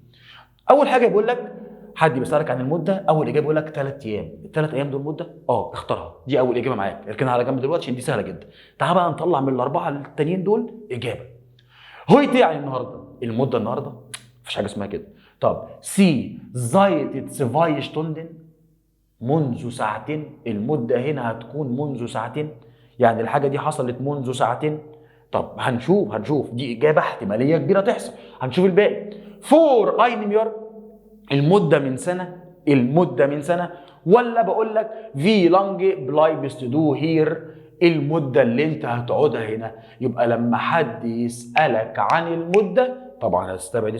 S1: اول حاجه بيقول لك حد بيسالك عن المده، اول اجابه يقول لك 3 ايام. ال3 ايام دول مده؟ اختارها، دي اول اجابه معاك، اركنها على جنب دلوقتي عشان دي سهله جدا. تعال بقى نطلع من الاربعه التانيين دول اجابه. هويت يعني النهارده، المده النهارده مفيش حاجه اسمها كده. طب سي زايت 2 Stunden، منذ ساعتين، المده هنا هتكون منذ ساعتين، يعني الحاجه دي حصلت منذ ساعتين. طب هنشوف دي اجابه احتماليه كبيره تحصل، هنشوف الباقي. فور اين يار، المده من سنه، المده من سنه، ولا بقول لك في لانج بلايبست دو هير، المده اللي انت هتقعدها هنا. يبقى لما حد يسالك عن المده طبعا هتستبعد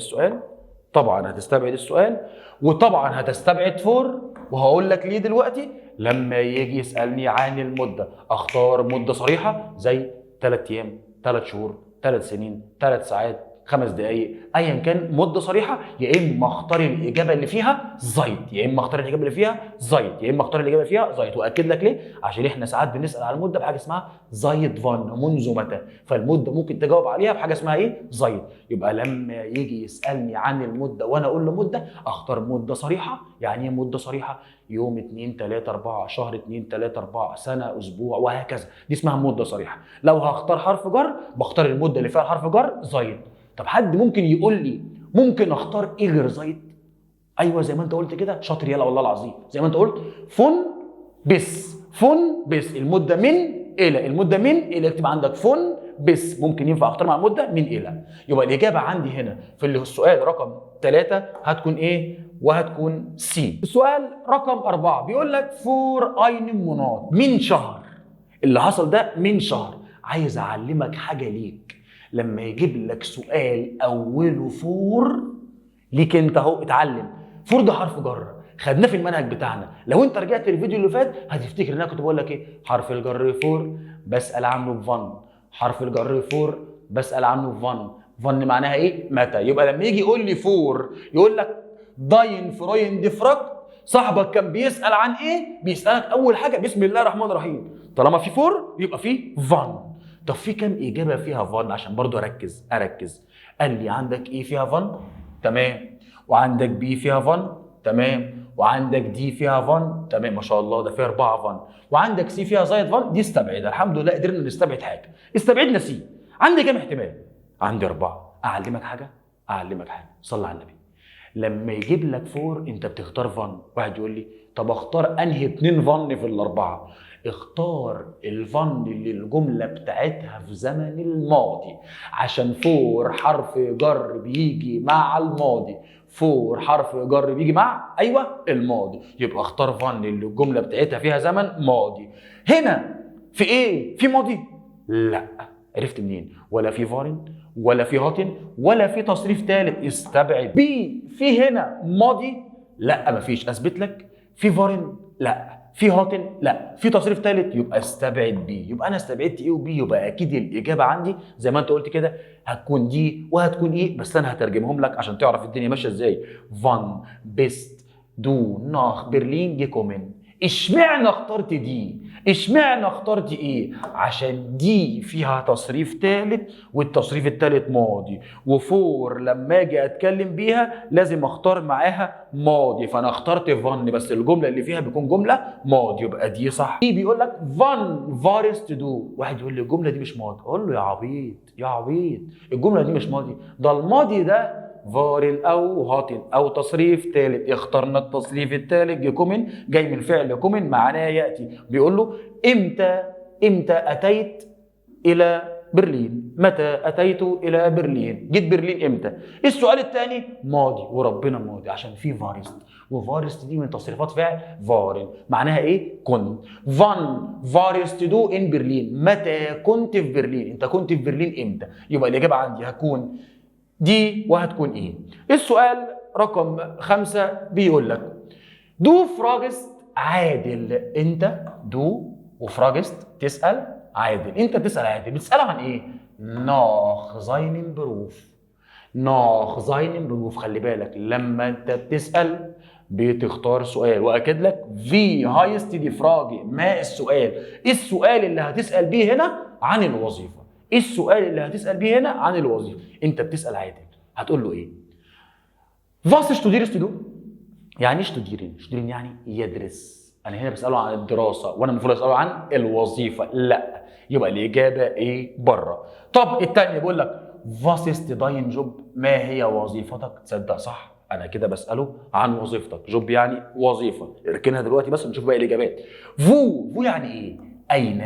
S1: السؤال، وطبعا هتستبعد فور، وهقول لك ليه دلوقتي. لما يجي يسالني عن المده اختار مده صريحه زي 3 ايام، 3 شهور، 3 سنين، 3 ساعات، 5 دقائق، ايا كان مده صريحه. يا اما اختار الاجابه اللي فيها زايد، يا اما اختار الاجابه اللي فيها زايد، يا اما اختار الاجابه اللي فيها زايد. واكد لك ليه؟ عشان احنا ساعات بنسال على المده بحاجه اسمها زايد فان، منذ متى، فالمده ممكن تجاوب عليها بحاجه اسمها ايه؟ زايد. يبقى لما يجي يسالني عن المده وانا اقول له مده اختار مده صريحه. يعني ايه مده صريحه؟ يوم، 2، 3، 4، شهر، 2، 3، 4، سنه، اسبوع، وهكذا، دي اسمها مده صريحه. لو هختار حرف جر بختار المده اللي فيها حرف جر زايد. طب حد ممكن يقول لي ممكن اختار ايه غير زايد؟ ايوه زي ما انت قلت كده، شاطر يلا والله العظيم، زي ما انت قلت فن بس المده من الى، المده من الى، اكتب عندك فن بس، ممكن ينفع اختار مع المده من الى. يبقى الاجابه عندي هنا في السؤال رقم 3 هتكون ايه؟ وهتكون سي. السؤال رقم 4 بيقول لك فور اين مناط، من شهر، اللي حصل ده من شهر. عايز اعلمك حاجه ليك، لما يجيب لك سؤال اوله فور ليك انت اهو اتعلم. فور ده حرف جر، خدناه في المنهج بتاعنا. لو انت رجعت الفيديو اللي فات هتفتكر ان انا كنت بقول لك ايه؟ حرف الجر فور بسال عنه بفن، حرف الجر فور بسال عنه بفن. فن معناها ايه؟ متى. يبقى لما يجي يقول لي فور يقول لك داين فروين دي فراك، صاحبك كان بيسال عن ايه؟ بيسالك اول حاجه بسم الله الرحمن الرحيم. طالما في فور يبقى في فن. طب في كام اجابه فيها فن عشان برضو اركز. قال لي عندك ايه فيها فن؟ تمام. وعندك بي فيها فن؟ تمام. وعندك دي فيها فن؟ تمام ما شاء الله، ده فيها 4 فن. وعندك سي فيها زايد فن، دي استبعدها. الحمد لله قدرنا نستبعد حاجه، استبعدنا سي. عندي كام احتمال؟ عندي 4. اعلمك حاجه، صلى على النبي. لما يجيب لك فور انت بتختار فن. واحد يقول لي طب اختار انهي 2 فن في الاربعه؟ اختار الفن اللي الجمله بتاعتها في زمن الماضي، عشان فور حرف جر بيجي مع الماضي. فور حرف جر بيجي مع الماضي، يبقى اختار فن اللي الجمله بتاعتها فيها زمن ماضي. هنا في ايه؟ في ماضي؟ لا. عرفت منين؟ ولا في فارن ولا في هاتن ولا في تصريف ثالث، استبعد. بي في هنا ماضي؟ لا مفيش. اثبت لك في فارن؟ لا. في هاتن؟ لا. في تصريف ثالث؟ يبقى استبعد بي. يبقى انا استبعدت ايه وبي، يبقى اكيد الاجابه عندي زي ما انت قلت كده هتكون دي وهتكون ايه، بس انا هترجمهم لك عشان تعرف الدنيا ماشيه ازاي. فان بيست دو ناخ برلين جيكومن. اشمعنى اخترت دي؟ اشمعنى اخترت ايه؟ عشان دي فيها تصريف ثالث والتصريف الثالث ماضي، وفور لما اجي اتكلم بيها لازم اختار معاها ماضي، فانا اخترت فان بس الجمله اللي فيها بيكون جمله ماضي، يبقى دي صح. دي بيقول لك فان فارست دو. واحد يقول لي الجمله دي مش ماضي، اقول له يا عبيط الجمله دي مش ماضي، ده الماضي ده فارن او هاتن او تصريف ثالث. اخترنا التصريف الثالث جيكومن، جاي من فعل كومن معناه ياتي. بيقول له امتى اتيت الى برلين؟ متى اتيت الى برلين؟ جيت برلين امتى؟ السؤال الثاني ماضي، وربنا ماضي عشان في فارست، وفارست دي من تصريفات فعل فارن معناها ايه؟ كنت. فان فارست دو ان برلين، متى كنت في برلين؟ انت كنت في برلين امتى؟ يبقى الاجابه عندي هتكون دي وهتكون ايه؟ السؤال رقم 5 بيقول لك دو فراجست عادل. انت دو وفراجست تسال عادل، انت بتسال عادل، بتساله عن ايه؟ ناخ زاينن بروف. خلي بالك لما انت بتسال بتختار سؤال، واكد لك في هايست دي فراجي. ما السؤال؟ السؤال اللي هتسال بيه هنا عن الوظيفه. السؤال اللي هتسال بيه هنا عن الوظيفه. انت بتسال عادل هتقول له ايه؟ Was studierst du؟ يعني ايه studieren؟ studieren يعني يدرس. انا هنا بساله عن الدراسه وانا المفروض اساله عن الوظيفه، لا، يبقى الاجابه ايه؟ بره. طب الثانيه بيقول لك was ist dein Job؟ ما هي وظيفتك؟ تصدق صح، انا كده بساله عن وظيفتك. جوب يعني وظيفه، اركنها دلوقتي بس نشوف باقي الاجابات. فو يعني ايه؟ اين؟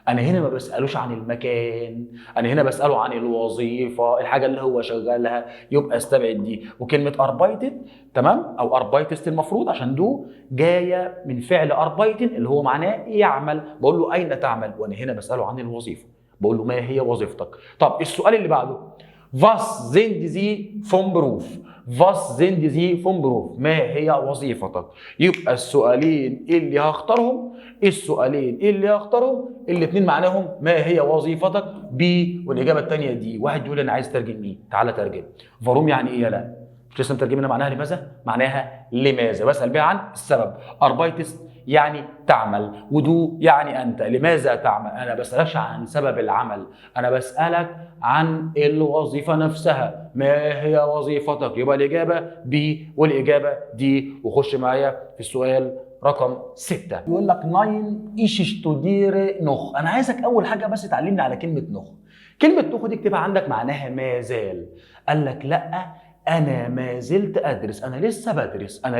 S1: انا هنا ما بسالوش عن المكان، انا هنا بساله عن الوظيفه، الحاجه اللي هو شغالها، يبقى استبعد دي. وكلمه اربايتن تمام او اربايتست المفروض عشان دو جايه من فعل اربايتن اللي هو معناه يعمل. بقول له اين تعمل، وانا هنا بساله عن الوظيفه، بقول له ما هي وظيفتك. طب السؤال اللي بعده Was sind Sie vom Beruf؟ Was sind Sie vom Beruf؟ ما هي وظيفتك؟ يبقى السؤالين اللي هختارهم الاثنين معناهم ما هي وظيفتك بي، والاجابه الثانيه دي. واحد يقول انا عايز ترجم مين؟ تعالى ترجم. فاروم يعني ايه؟ لا مش لسه مترجمينها معناها لماذا؟ معناها لماذا، بسال بيها عن السبب. اربايتست يعني تعمل، ودو يعني انت. لماذا تعمل؟ انا بسالكش عن سبب العمل، انا بسالك عن الوظيفه نفسها. ما هي وظيفتك؟ يبقى الاجابه بي والاجابه دي. وخش معايا في السؤال رقم 6. يقول لك ناين ايش ستودير نوخ. انا عايزك اول حاجه بس تعلمني على كلمه نوخ. كلمه نوخ دي اكتبها عندك معناها ما زال. قال لك لا انا ما زلت ادرس، انا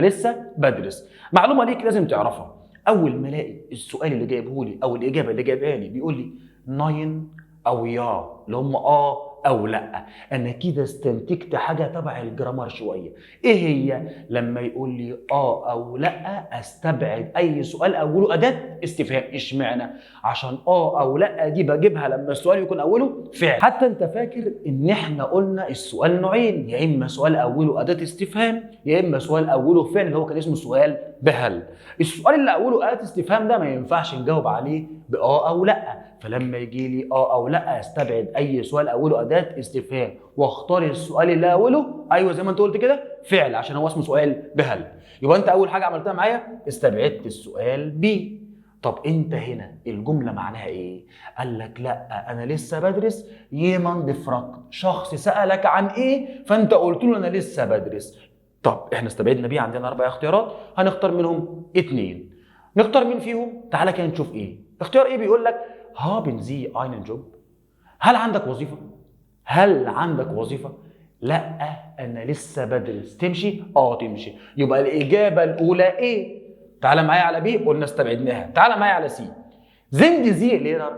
S1: لسه بدرس. معلومه ليك لازم تعرفها، اول ما الاقي السؤال اللي جايبه لي او الاجابه اللي جايبها لي بيقول لي ناين او يا اللي هم او لا، انا كده استنتجت حاجه تبع الجرامر شويه. ايه هي؟ لما يقول لي او لا استبعد اي سؤال اوله اداه استفهام. اشمعنى؟ عشان او لا دي بجيبها لما السؤال يكون اوله فعل. حتى انت فاكر ان احنا قلنا السؤال نوعين، يا اما سؤال اوله اداه استفهام يا اما سؤال اوله فعل اللي هو كان اسمه سؤال بهل. السؤال اللي اوله اداه استفهام ده ما ينفعش نجاوب عليه او لا، فلما يجي لي او لا استبعد اي سؤال اوله اداه استفهام واختار السؤال اللي اوله ايوه زي ما انت قلت كده فعل عشان هو اسمه سؤال بهل. يبقى انت اول حاجه عملتها معايا استبعدت السؤال بي. طب انت هنا الجمله معناها ايه؟ قال لك لا انا لسه بدرس يمان دفرك، شخص سالك عن ايه فانت قلت له انا لسه بدرس. طب احنا استبعدنا بيه، عندنا 4 اختيارات هنختار منهم 2. نختار مين فيهم؟ تعالى كده نشوف ايه. اختيار ايه بيقول لك haben Sie einen Job؟ هل عندك وظيفة؟ لا انا لسه بدرس. تمشي؟ تمشي. يبقى الاجابه الاولى ايه؟ تعالى معايا على بي، قلنا استبعدناها. تعالى معايا على سي. sind Sie Lehrer؟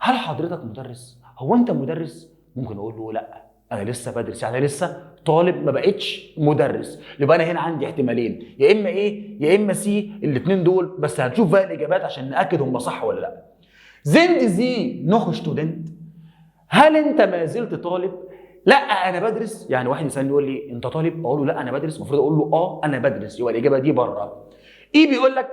S1: هل حضرتك مدرس؟ هو انت مدرس؟ ممكن اقول له لا انا لسه بدرس، يعني لسه طالب ما بقتش مدرس. يبقى انا هنا عندي احتمالين، يا اما ايه يا اما سي، الاثنين دول بس هنشوف بقى الاجابات عشان ناكد هم صح ولا لا. sind Sie noch Student؟ هل انت ما زلت طالب؟ لا انا بدرس. يعني واحد يسالني يقول لي انت طالب، اقول له لا انا بدرس، المفروض اقول له انا بدرس، يبقى الاجابه دي بره. ايه بيقول لك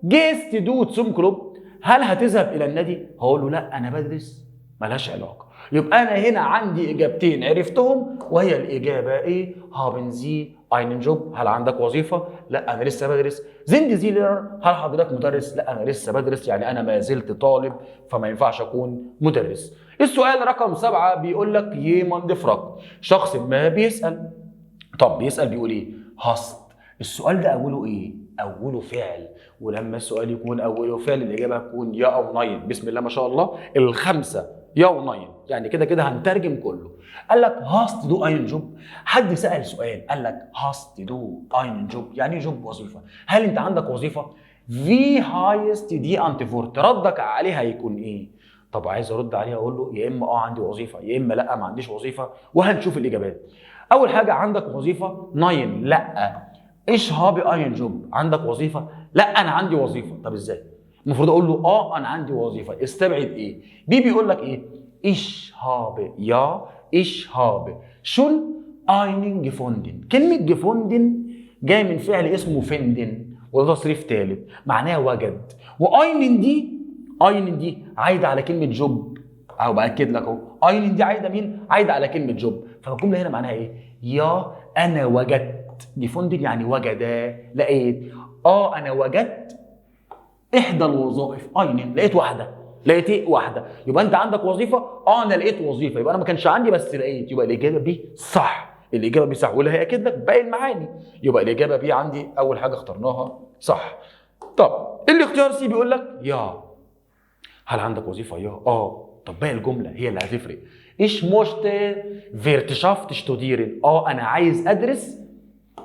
S1: gehst du zum Club؟ هل هتذهب الى النادي؟ هقول له لا انا بدرس، ملهاش علاقه. يبقى انا هنا عندي اجابتين عرفتهم، وهي الاجابه ايه؟ haben Sie einen Job؟ هل عندك وظيفه؟ لا انا لسه بدرس. sind Sie Lehrer؟ هل حضرتك مدرس؟ لا انا لسه بدرس، يعني انا ما زلت طالب فما ينفعش اكون مدرس. السؤال رقم 7 بيقول لك jemand fragt، شخص ما بيسال. طب بيسال بيقول ايه؟ hast. السؤال ده اوله ايه؟ اوله فعل، ولما السؤال يكون اوله فعل الاجابه هتكون يا او ناين. بسم الله ما شاء الله الخمسه يا او ناين، يعني كده هنترجم كله. قال لك هاست دو اين جوب. حد سال سؤال قال لك هاست دو اين جوب، يعني جوب وظيفه. هل انت عندك وظيفه؟ في هايست دي انتفورت، ردك عليها هيكون ايه؟ طب عايز ارد عليها اقول له يا اما عندي وظيفه يا اما لا ما عنديش وظيفه، وهنشوف الاجابات. اول حاجه عندك وظيفه ناين لا. ايش هابي اين جوب؟ عندك وظيفه؟ لا انا عندي وظيفه. طب ازاي؟ المفروض اقول له انا عندي وظيفه. استبعد ايه؟ بي بيقول لك ايه؟ ايش هابي يا ايش هابي شون اينن جيفوندن. كلمه جيفوندن جايه من فعل اسمه فندن وده تصريف ثالث معناها وجد، واينن دي عايده على كلمه جوب. اهو باكد لك اهو اينن دي عايده مين؟ عايده على كلمه جوب. فالجمله هنا معناها ايه؟ يا انا وجدت. جيفوندن يعني وجد، لقيت. انا وجدت احدى الوظائف. اينن لقيت واحده. يبقى انت عندك وظيفه؟ انا لقيت وظيفه. يبقى انا ما كانش عندي بس لقيت، يبقى الاجابه بي صح. الاجابه بي صح، واللي هياكد لك باقي المعاني. يبقى الاجابه بي عندي اول حاجه اخترناها صح. طب الاختيار سي بيقول لك يا، هل عندك وظيفه؟ يا طب باقي الجمله هي اللي هتفرق. ايش موشت فيرتشافت شتوديرن، انا عايز ادرس.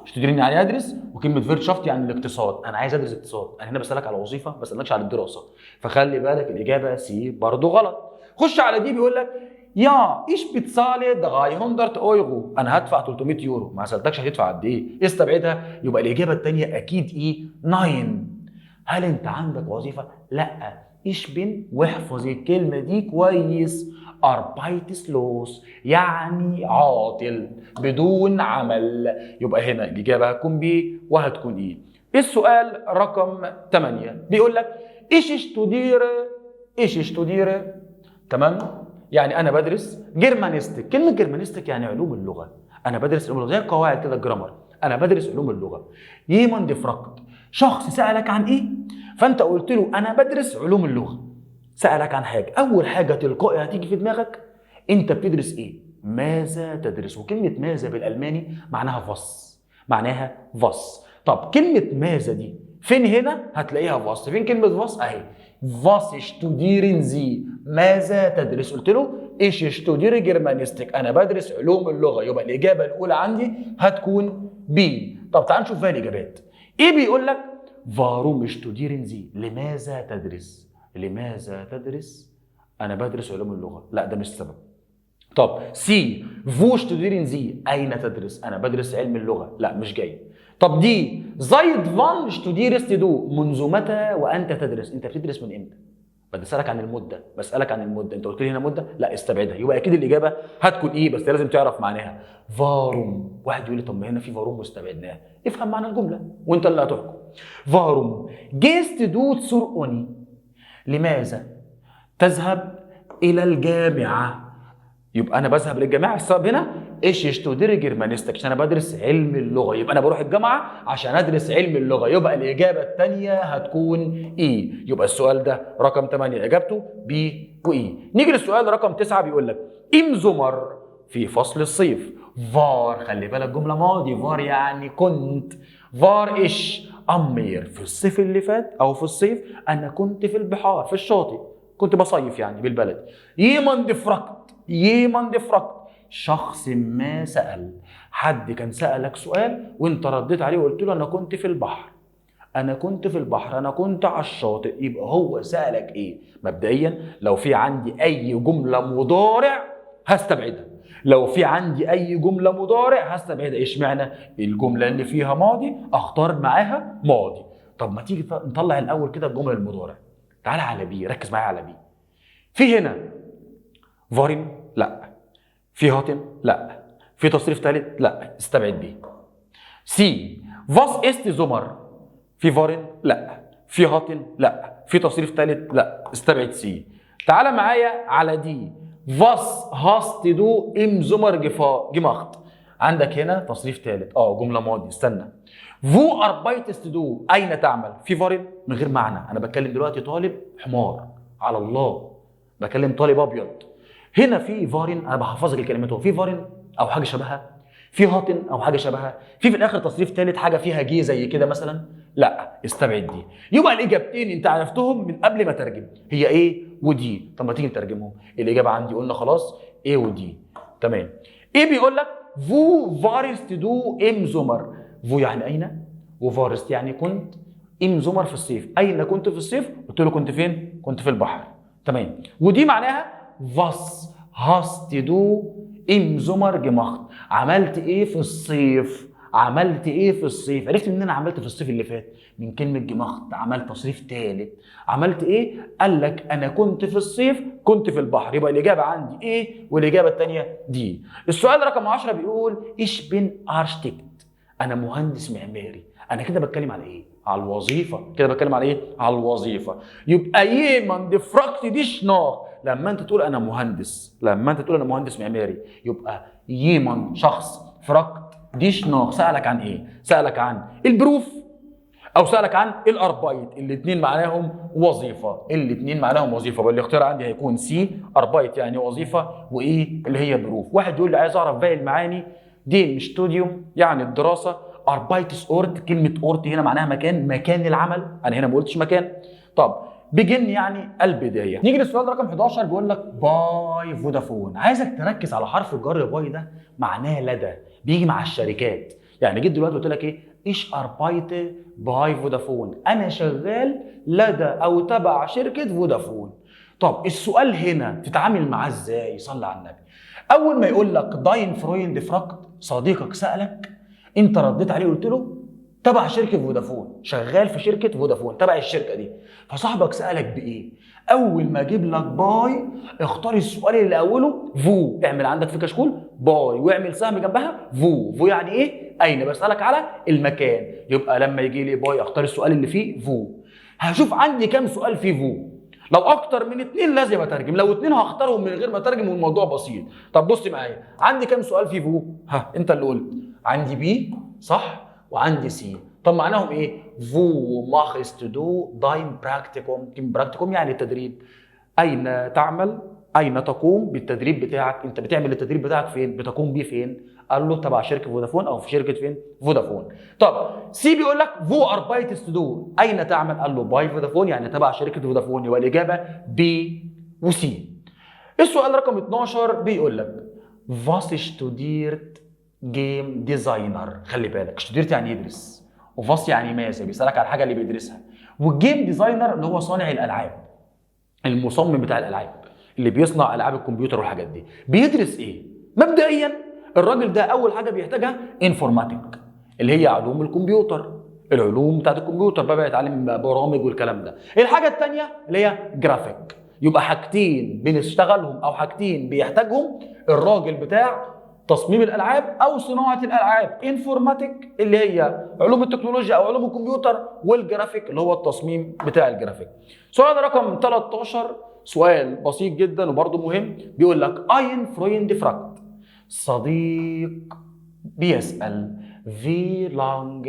S1: شتوديرن يعني ادرس، وكلمه فيرتشافت يعني الاقتصاد، انا عايز ادرس اقتصاد. انا هنا بسالك على وظيفه، ما بسالكش على الدراسه، فخلي بالك الاجابه سي برضو غلط. خش على دي بيقول لك يا ايش بتصالي 300 اورو، انا هدفع 300 يورو. ما سالتكش هتدفع قد ايه، استبعدها. يبقى الاجابه الثانيه اكيد ايه 9. هل انت عندك وظيفه؟ لا. ايش بن، واحفظ الكلمه دي كويس. اربايتسلوس يعني عاطل بدون عمل. يبقى هنا الاجابه هتكون بي وهتكون ايه. السؤال رقم 8 بيقول لك ايش اشتودير. تمام، يعني انا بدرس جيرمانيستيك. كلمه جيرمانيستيك يعني علوم اللغه. انا بدرس علوم اللغه زي القواعد كده الجرامر، انا بدرس علوم اللغه. يمن دي فرقت، شخص سالك عن ايه فانت قلت له انا بدرس علوم اللغه. سالك عن حاجه، اول حاجه تلقائي هتيجي في دماغك انت بتدرس ايه؟ ماذا تدرس؟ وكلمه ماذا بالالماني معناها فاس، معناها فاس. طب كلمه ماذا دي فين؟ هنا هتلاقيها فاس. فين كلمه فاس؟ اهي فاس شتوديرن زي، ماذا تدرس؟ قلت له ايش شتودير جيرمانيستيك، انا بدرس علوم اللغه. يبقى الاجابه الاولى عندي هتكون بي. طب تعال نشوف بقى الاجابات. ايه بيقول لك؟ فاروم شتوديرن زي، لماذا تدرس؟ لماذا تدرس؟ انا بدرس علوم اللغه. لا ده مش سبب. طب سي فو شتوديرن زي، اين تدرس؟ انا بدرس علم اللغه. لا مش جاي. طب دي زايد فان شتوديرست دو، منذ متى وانت تدرس؟ انت بتدرس من امتى؟ بسالك عن المده، بسالك عن المده، انت قلت لي هنا مده، لا استبعدها. يبقى اكيد الاجابه هتكون ايه، بس لازم تعرف معناها. فاروم. واحد يقول لي طب ما هنا في فاروم واستبعدناها. افهم معنى الجمله وانت اللي هتحكم. فاروم جيست دو تسرقني، لماذا تذهب الى الجامعه؟ يبقى انا بذهب للجامعه، السبب هنا ايش يشتودير جيرمانيستك، عشان انا بدرس علم اللغه. يبقى انا بروح الجامعه عشان ادرس علم اللغه. يبقى الاجابه الثانيه هتكون اي. يبقى السؤال ده رقم 8 اجابته بي واي. نيجي للسؤال رقم 9 بيقول لك ام زمر في فصل الصيف. فار، خلي بالك جمله ماضي، فار يعني كنت. فار ايش امير، في الصيف اللي فات او في الصيف انا كنت في البحار في الشاطئ، كنت بصيف يعني بالبلد. يمن دفركت، يمن دفركت شخص ما سأل. حد كان سألك سؤال وانت رديت عليه وقلت له انا كنت في البحر، انا كنت في البحر، انا كنت على الشاطئ. يبقى هو سألك ايه؟ مبدئيا لو في عندي اي جملة مضارع هستبعدها. لو في عندي اي جملة مضارع هستبعدها. ايش معنى؟ الجملة اللي فيها ماضي اختار معاها ماضي. طب ما تيجي نطلع الاول كده الجملة المضارع. تعال على بي، ركز معايا على بي. في هنا فارن؟ لا. في هاتن؟ لا. في تصريف ثالث؟ لا، استبعد بي. سي فاس است زمر؟ في فارن؟ لا. في هاتن؟ لا. في تصريف ثالث؟ لا، استبعد سي. تعال معايا على دي. فاس هاست دو ام زمر جماخت؟ عندك هنا تصريف ثالث، جمله ماضي. استنى. فو اربايتست دو، اين تعمل؟ في فارن؟ من غير معنى. انا بتكلم دلوقتي طالب حمار على الله، بكلم طالب ابيض. هنا في فارن، انا بحفظك الكلمات. هو في فارن او حاجه شبهها، في هاتن او حاجه شبهها، في الاخر تصريف ثالث حاجه فيها جي زي كده مثلا. لا، استبعد دي. يبقى الاجابتين انت عرفتهم من قبل ما ترجم، هي ايه ودي. طب ما تيجي نترجمهم. الاجابه عندي قلنا خلاص ايه ودي. تمام. ايه بيقول لك؟ فو فارست دو ام زمر. فو يعني اين، وفارست يعني كنت، ام زمر في الصيف. اين كنت في الصيف؟ قلت له كنت فين؟ كنت في البحر. تمام. ودي معناها فاس هاست دو ام زمر جماخت، عملت ايه في الصيف؟ عملت ايه في الصيف؟ عرفت ان انا عملت في الصيف اللي فات من كلمه جماخت، عملت تصريف ثالث. عملت ايه؟ قال لك انا كنت في الصيف كنت في البحر. يبقى الاجابه عندي ايه والاجابه الثانيه دي. السؤال رقم 10 بيقول ايش بن ارشتكت، انا مهندس معماري. انا كده بتكلم على ايه؟ على الوظيفه. كده بتكلم على ايه؟ على الوظيفه. يبقى يمن دفركت دي شناخ. لما انت تقول انا مهندس، لما انت تقول انا مهندس معماري، يبقى يمن شخص، فركت دي شناخ. سالك عن ايه؟ سالك عن البروف او سالك عن الاربايت. الاثنين معناهم وظيفه، الاثنين معناهم وظيفه. والاختيار عندي هيكون سي، اربايت يعني وظيفه، وايه اللي هي بروف. واحد يقول لي عايز اعرف باقي المعاني. دي مش ستوديوم يعني الدراسه. اربايتس اورت، كلمه اورت هنا معناها مكان، مكان العمل، انا هنا ما قلتش مكان. طب بيجن يعني البدايه. نيجي للسؤال رقم 11 بيقول لك باي فودافون. عايزك تركز على حرف الجر باي ده، معناه لدى، بيجي مع الشركات. يعني جيت دلوقتي قلت لك ايه؟ ايش اربايت باي فودافون، انا شغال لدى او تبع شركه فودافون. طب السؤال هنا تتعامل معاه ازاي؟ صلي على النبي. اول ما يقول لك داين فرويند فراكت، صديقك سالك، انت رديت عليه قلت له تبع شركه فودافون، شغال في شركه فودافون تبع الشركه دي. فصاحبك سالك بايه؟ اول ما اجيب لك باي اختار السؤال اللي اوله فو، اعمل عندك في كشكول باي واعمل سهم جنبها فو. فو يعني ايه؟ اين، بسالك على المكان. يبقى لما يجي لي باي اختار السؤال اللي فيه فو. هشوف عندي كام سؤال فيه فو. لو اكتر من 2 لازم اترجم، لو 2 هختارهم من غير ما اترجم والموضوع بسيط. طب بص معايا، عندي كام سؤال فيه فو؟ ها انت اللي قلت. عندي بي صح وعندي سي. طب معناهم ايه؟ فو ماخست دو داين براكتيكوم. براكتيكوم يعني التدريب. اين تعمل، اين تقوم بالتدريب بتاعك؟ انت بتعمل التدريب بتاعك فين؟ بتقوم بيه فين؟ قال له تبع شركه فودافون او في شركه فين؟ فودافون. طب سي بيقول لك فو اربايتست دو، اين تعمل؟ قال له باي فودافون يعني تبع شركه فودافون. يبقى الاجابه بي وسي. السؤال رقم 12 بيقول لك فاس اشتوديرت جيم ديزاينر. خلي بالك اشتوديرت يعني يدرس، وفاس يعني ماذا، بيسالك على الحاجه اللي بيدرسها. والجيم ديزاينر اللي هو صانع الالعاب، المصمم بتاع الالعاب اللي بيصنع العاب الكمبيوتر والحاجات دي. بيدرس ايه؟ مبدئيا الراجل ده اول حاجه بيحتاجها انفورماتيك اللي هي علوم الكمبيوتر، العلوم بتاعت الكمبيوتر بقى يتعلم برامج والكلام ده. الحاجه الثانيه اللي هي جرافيك. يبقى حاجتين بنشتغلهم او حاجتين بيحتاجهم الراجل بتاع تصميم الالعاب او صناعه الالعاب. انفورماتيك اللي هي علوم التكنولوجيا او علوم الكمبيوتر، والجرافيك اللي هو التصميم بتاع الجرافيك. سؤال رقم 13 سؤال بسيط جدا وبرضه مهم. بيقول لك اين فرويند فراكت، صديق بيسال في لانج،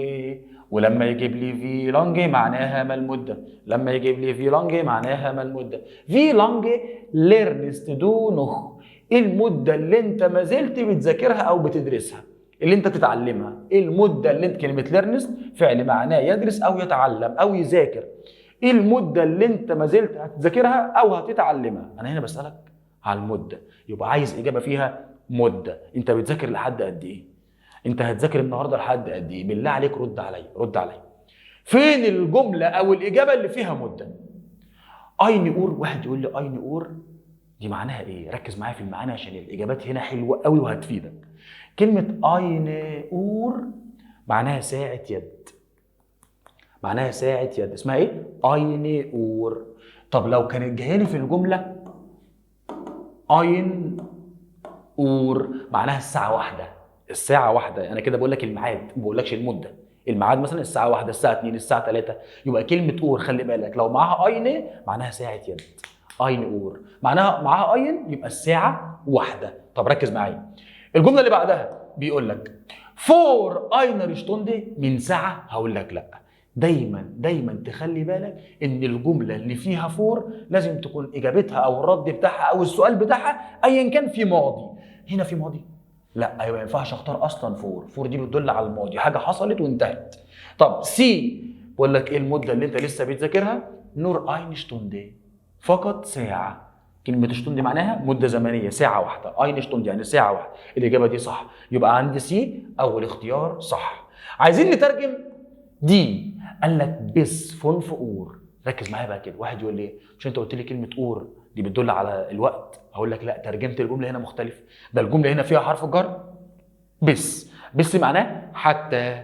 S1: ولما يجيب لي في لانج معناها ما المده، لما يجيب لي في لانج معناها ما المده. في لانج ليرنست دو نوخ، ايه المده اللي انت ما زلت بتذاكرها او بتدرسها، اللي انت تتعلمها. ايه المده اللي انت، كلمه ليرنست فعل معناه يدرس او يتعلم او يذاكر. ايه المده اللي انت ما زلت هتذاكرها او هتتعلمها؟ انا هنا بسالك على المده، يبقى عايز اجابه فيها مده. انت بتذاكر لحد قد ايه؟ انت هتذاكر النهارده لحد قد ايه؟ بالله عليك رد عليا، رد عليا. فين الجمله او الاجابه اللي فيها مده؟ اين اور، واحد يقول لي اين اور دي معناها ايه؟ ركز معايا في المعاني عشان الاجابات هنا حلوه قوي وهتفيدك. كلمه اين اور معناها ساعه يد، معناها ساعه يد، اسمها ايه؟ اين اور. طب لو كانت جايه لي في الجمله اين اور معناها الساعه واحدة، الساعه واحدة، انا كده بقول لك الميعاد، ما بقولكش المده. الميعاد مثلا الساعه 1 الساعه 2 الساعه 3. يبقى كلمه اور خلي بالك لو معاها اين معناها ساعه يد. اين اور معناها معاها اين يبقى الساعه واحدة. طب ركز معايا الجمله اللي بعدها بيقول لك فور اينر شتوندي، من ساعه. هقول لك لا، دايما تخلي بالك ان الجمله اللي فيها فور لازم تكون اجابتها او الرد بتاعها او السؤال بتاعها ايا كان في ماضي. هنا في ماضي؟ لا، ايوه ما ينفعش اختار اصلا فور. فور دي بتدل على الماضي، حاجه حصلت وانتهت. طب سي بقول لك ايه المده اللي انت لسه بتذاكرها؟ نور اينشتوندي، فقط ساعه. كلمه شتوندي معناها مده زمنيه، ساعه واحده. اينشتوندي يعني ساعه واحده. الاجابه دي صح، يبقى عندي سي اول اختيار صح. عايزين نترجم دي. قال لك بس فون اور. ركز معايا بقى كده. واحد يقول لي مش انت قلت لي كلمه اور دي بتدل على الوقت؟ هقول لك لا، ترجمه الجمله هنا مختلفه. ده الجمله هنا فيها حرف جر بس معناه حتى،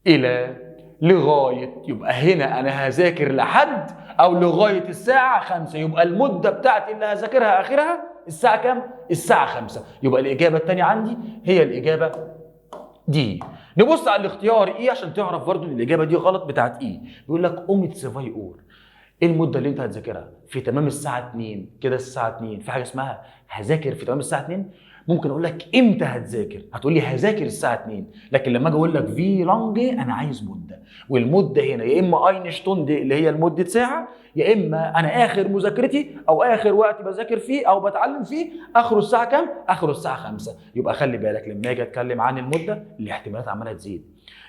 S1: الى، لغايه. يبقى هنا انا هذاكر لحد او لغايه الساعه 5، يبقى المده بتاعتي اللي هذاكرها اخرها الساعه كام؟ الساعه 5. يبقى الاجابه الثانيه عندي هي الاجابه دي. نبص على الاختيار ايه عشان تعرف برضو ان الاجابه دي غلط بتاعت ايه. بيقول لك اوميت سيفاي اور، ايه المده اللي انت هتذاكرها؟ في تمام الساعه 2 كده، الساعه 2 في حاجه اسمها هذاكر في تمام الساعه 2؟ ممكن اقول لك امتى هتذاكر، هتقول لي هذاكر الساعه 2، لكن لما اجي اقول لك في لانجه انا عايز مده، والمده هنا يا اما اين ستوند اللي هي لمده ساعه، يا اما انا اخر مذاكرتي او اخر وقت بذاكر فيه او بتعلم فيه اخره الساعه كام؟ اخره الساعه 5. يبقى خلي بالك لما اجي اتكلم عن المده الاحتمالات عماله تزيد،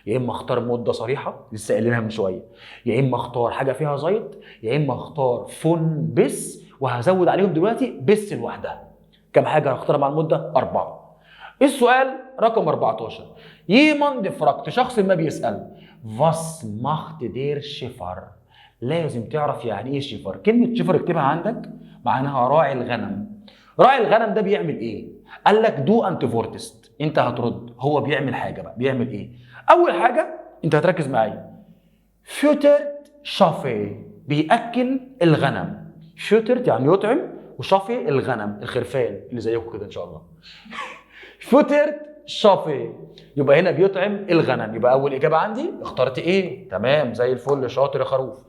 S1: يا اما اختار مده صريحه لسه قايلينها من شويه، يا اما اختار حاجه فيها زيط، يا اما اختار فون بس، وهزود عليهم دلوقتي بس لوحدها. كم حاجه هختار مع المده؟ 4. السؤال رقم 14. jemand fragt، شخص ما بيسال was macht der Schäfer. لازم تعرف يعني ايه شيفر. كلمه شيفر اكتبها عندك، معناها راعي الغنم. راعي الغنم ده بيعمل ايه؟ قال لك دو انت فورتست، انت هترد هو بيعمل حاجه بقى. بيعمل ايه؟ اول حاجه انت هتركز معايا، فيوترت شافي، بياكل الغنم. فيوترت يعني يطعم، وشافي الغنم الخرفان اللي زيكم كده ان شاء الله. فيوترت شافي، يبقى هنا بيطعم الغنم. يبقى اول اجابه عندي اخترت ايه؟ تمام زي الفل، شاطر يا خروف.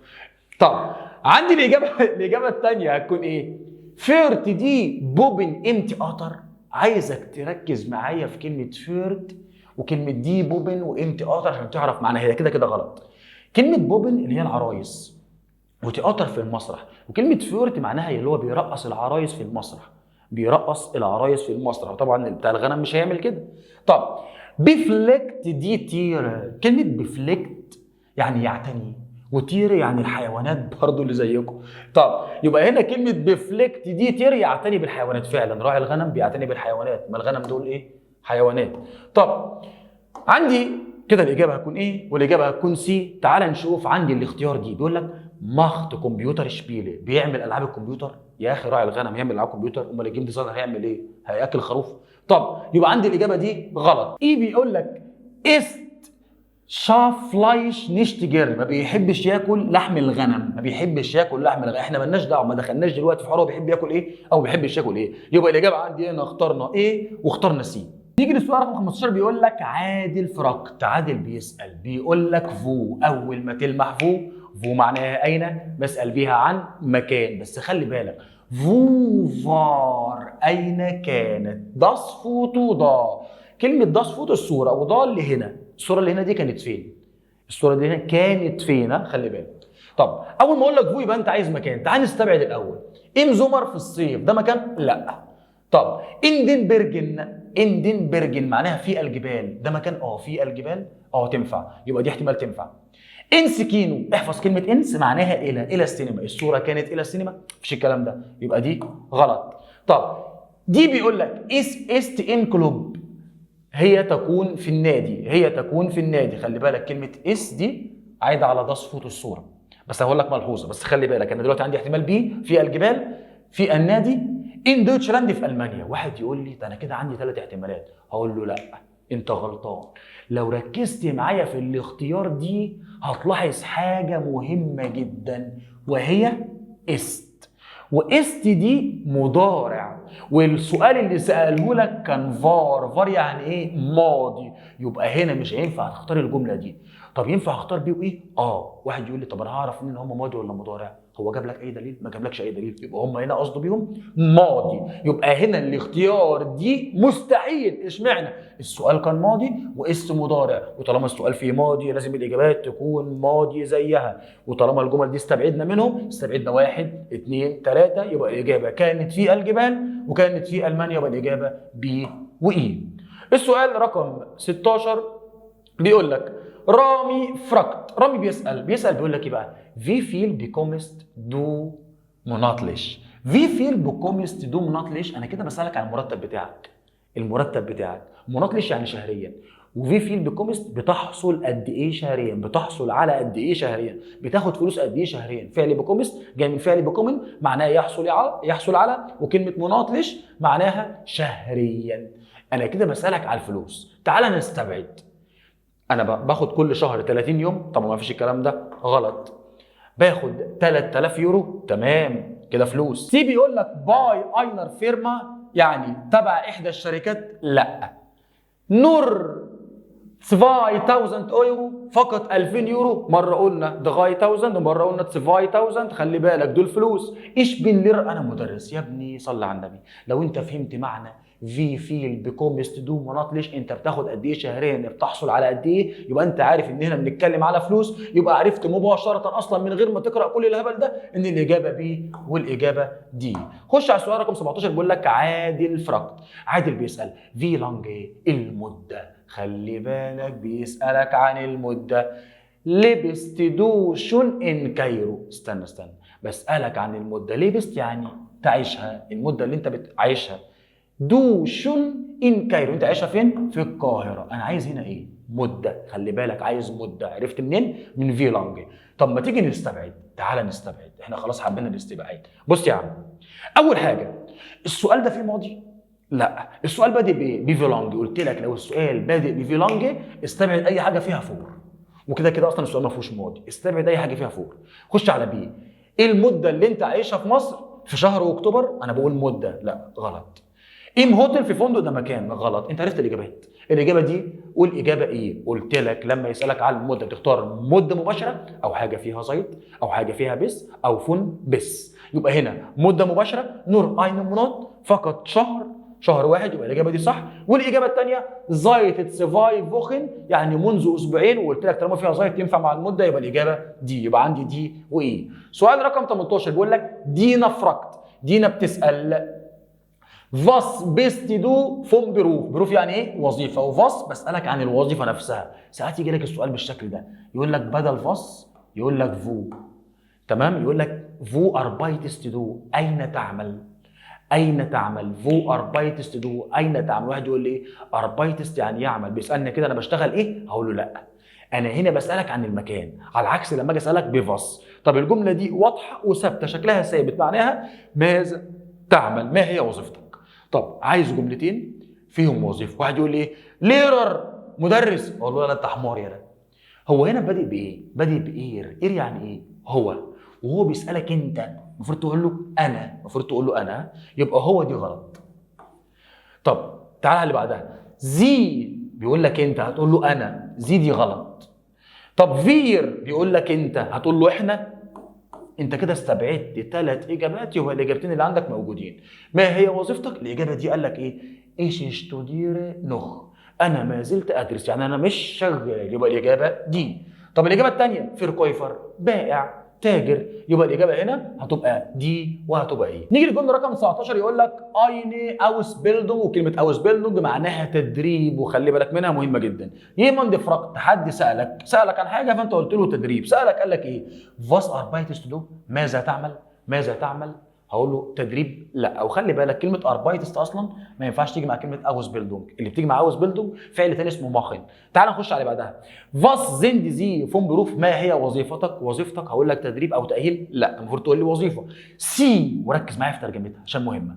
S1: طب عندي الاجابه الثانيه هتكون ايه؟ فيرت دي بوبن امتي قطر. عايزك تركز معايا في كلمه فيرت وكلمه دي بوبن وامتي قطر عشان تعرف معناها. هي كده كده غلط. كلمه بوبن اللي هي العرايس، وتياتر في المسرح، وكلمه فيرت معناها اللي هو بيرقص العرايس في المسرح، بيرقص العرايس في المسرح، وطبعا بتاع الغنم مش هيعمل كده. طب بيفلكت دي تير، كلمه بيفلكت يعني يعتني، وتير يعني الحيوانات برضو اللي زيكم. طب يبقى هنا كلمه بيفلكت دي تير يعتني بالحيوانات. فعلا راعي الغنم بيعتني بالحيوانات، ما الغنم دول ايه؟ حيوانات. طب عندي كده الاجابه هتكون ايه؟ والاجابه هتكون سي. تعال نشوف عندي الاختيار دي، بيقول لك ماخت كمبيوتر شبيله، بيعمل العاب الكمبيوتر. يا اخي راعي الغنم يعمل العاب كمبيوتر؟ امال الجيم ديزاينر هيعمل ايه؟ هياكل خروف؟ طب يبقى عندي الاجابه دي غلط. ايه بيقول لك است شاف فلايش نشتجر، ما بيحبش ياكل لحم الغنم، ما بيحبش ياكل لحم الغنم. احنا مالناش دعوه، ما دخلناش دلوقتي في حوار هو بيحب ياكل ايه او ما بيحبش ياكل ايه. يبقى الاجابه عندي هنا اخترنا ايه واخترنا سي. نيجي للسؤال رقم 15. بيقول لك عادل فرقت. عادل بيسال، بيقول لك فو. اول ما تلمح فو، فو معناها اين، بسال بيها عن مكان. بس خلي بالك فو فار اين كانت، داس فوتو ضا. كلمه داس فوتو الصوره، وضا اللي هنا. الصوره اللي هنا دي كانت فين؟ الصوره دي هنا كانت فين؟ خلي بالك. طب اول ما اقول لك فو يبقى انت عايز مكان. تعال نستبعد الاول. ام زمر في الصيف ده مكان؟ لا. طب اندنبرجن، اندنبرجن معناها في الجبال، ده مكان؟ في الجبال، تنفع. يبقى دي احتمال تنفع. انس كينو، احفظ كلمه انس معناها الى السينما. الصوره كانت الى السينما؟ مفيش الكلام ده، يبقى دي غلط. طب دي بيقول لك است ان كلوب، هي تكون في النادي، هي تكون في النادي. خلي بالك كلمه اس دي عايده على داس فوتو الصوره. بس هقول لك ملحوظه، بس خلي بالك انا دلوقتي عندي احتمال بي في الجبال، في النادي، ان دوتشلاند في المانيا. واحد يقول لي ده انا كده عندي 3 احتمالات، هقول له لا انت غلطان. لو ركزت معايا في الاختيار دي هتلاحظ حاجه مهمه جدا، وهي است. واست دي مضارع، والسؤال اللي سأله لك كان فار. فار يعني ايه؟ ماضي. يبقى هنا مش هينفع تختار الجمله دي. طب ينفع اختار بيه وايه؟ واحد يقول لي طب انا هعرف ان هم ماضي ولا مضارع؟ هو جاب لك اي دليل؟ ما جابلكش اي دليل. يبقى هم هنا قصده بيهم ماضي. يبقى هنا الاختيار دي مستحيل. اشمعنى؟ السؤال كان ماضي واس مضارع، وطالما السؤال فيه ماضي لازم الاجابات تكون ماضي زيها. وطالما الجمل دي استبعدنا منهم، استبعدنا 1 2 3، يبقى الاجابه كانت في الجبال وكانت في المانيا، يبقى الاجابه بي واي. السؤال رقم 16 بيقول لك رامي فرقت. رامي بيسال بيقول لك ايه بقى؟ في فيل بيكومست دو مناطلش. في فيل بيكومست دو مناطلش. انا كده بسالك عن المرتب بتاعك. المرتب بتاعك مناطلش يعني شهريا، وفي فيل بيكومست بتحصل قد ايه شهريا، بتحصل على قد ايه شهريا، بتاخد فلوس قد ايه شهريا. فعل بيكومست جاي من فعل بيكومن معناه يحصل على، وكلمه مناطلش معناها شهريا. انا كده بسالك على الفلوس. تعال نستبعد. انا باخد كل شهر 30 يوم، طبعا ما فيش الكلام ده، غلط. باخد 3000 يورو، تمام كده فلوس. سي بيقول لك باي اينر فيرما يعني تبع احدى الشركات؟ لا. نور 2000 يورو، فقط 2000 يورو. مره قلنا 3000 ومره قلنا 2000. خلي بالك دول فلوس. ايش بين لير. انا مدرس يا ابني، صلي على النبي. لو انت فهمت معنى في فيل بيكومست دو مناطلش، انت بتاخد قد ايه شهريا، بتحصل على قد ايه، يبقى انت عارف ان هنا بنتكلم على فلوس، يبقى عرفت مباشره اصلا من غير ما تقرا كل الهبل ده ان الاجابه بي والاجابه دي. خش على السؤال رقم 17 بيقول لك عادل فرقت. عادل بيسال في لانج المده، خلي بالك بيسالك عن المده. لبست دوشن ان كايرو، استنى بسالك عن المده. لبست يعني تعيشها، المده اللي انت بتعيشها. دوشن ان كايرو، انت عايشها فين؟ في القاهره. انا عايز هنا ايه؟ مده، خلي بالك عايز مده. عرفت منين؟ من في لانج. طب ما تيجي نستبعد، تعال نستبعد، احنا خلاص حبينا الاستبعاد. بص يا عم، اول حاجه السؤال ده فيه ماضي؟ لا. السؤال بادئ بايه؟ بفي لانج. قلت لك لو السؤال بادئ بفي لانج استبعد اي حاجه فيها فور، وكده كده اصلا السؤال ما فيهوش ماضي، استبعد اي حاجه فيها فور. خش على بي. ايه المده اللي انت عايشها في مصر في شهر اكتوبر؟ انا بقول مده، لا غلط. ام هوتل في فندق، ده مكان، غلط. انت عرفت الاجابات، الاجابه دي والاجابه ايه. قلت لك لما يسالك على المده تختار مده مباشره او حاجه فيها زيت او حاجه فيها بس او فن بس. يبقى هنا مده مباشره نور اين منوت، فقط شهر واحد، يبقى الاجابه دي صح. والاجابه الثانيه زايت سفاي فوخن، يعني منذ اسبوعين، وقلت لك طالما فيها زايت ينفع مع المده، يبقى الاجابه دي. يبقى عندي دي وايه. سؤال رقم 18 بيقول لك دينا فرقت. دينا بتسال فاس بيست دو فون بروف. بروف يعني ايه؟ وظيفه. وفاس بسالك عن الوظيفه نفسها. ساعات يجي لك السؤال بالشكل ده، يقول لك بدل فاس يقول لك فو، تمام؟ يقول لك فو اربايتست دو، اين تعمل؟ اين تعمل؟ فو اربايتست دو، اين تعمل؟ واحد يقول لي ايه اربايتست يعني يعمل، بيسالني كده انا بشتغل ايه؟ هقول له لا، انا هنا بسالك عن المكان، على عكس لما اجي اسالك بفاس. طب الجمله دي واضحه وثابته، شكلها ثابت، معناها ماذا تعمل، ما هي وظيفتك. طب عايز جملتين فيهم وظيفه. واحد يقول لي ايه؟ ليرر، مدرس. اقول له لا انت حمار يا. هو هنا بادئ بايه؟ بادئ باير. اير يعني ايه؟ هو. وهو بيسالك انت، المفروض تقول له انا، المفروض تقول له انا، يبقى هو دي غلط. طب تعالى على اللي بعدها. زي بيقول لك انت، هتقول له انا، زي دي غلط. طب فير بيقول لك انت، هتقول له احنا. انت كده استبعدت 3 اجابات، يبقى الاجابتين اللي عندك موجودين. ما هي وظيفتك؟ الاجابه دي قال لك ايه؟ ايش اشتودير نخ، انا ما زلت ادرس، يعني انا مش شغال، يبقى الاجابه دي. طب الاجابه الثانيه فيركويفر، بائع، تاجر، يبقى الاجابه هنا هتبقى دي وهتبقى ايه. نيجي للجمله رقم 19 يقول لك ايني اوس بيلدونج، وكلمه اوس بيلدونج معناها تدريب، وخلي بالك منها مهمه جدا. يمن فرقت، حد سالك عن حاجه فانت قلت له تدريب. سالك قال لك ايه؟ فاس اربايتست دو، ماذا تعمل؟ ماذا تعمل؟ هقول له تدريب لا. او خلي بالك كلمه اربايتست اصلا ما ينفعش تيجي مع كلمه اوس بيلدونج، اللي بتيجي مع اوس بيلدونج فعل تاني اسمه ماخن. تعال نخش على بعدها. فاس زند زي فون بروف، ما هي وظيفتك؟ وظيفتك هقول لك تدريب او تاهيل؟ لا، المفروض تقول لي وظيفه. سي، وركز معايا في ترجمتها عشان مهمه.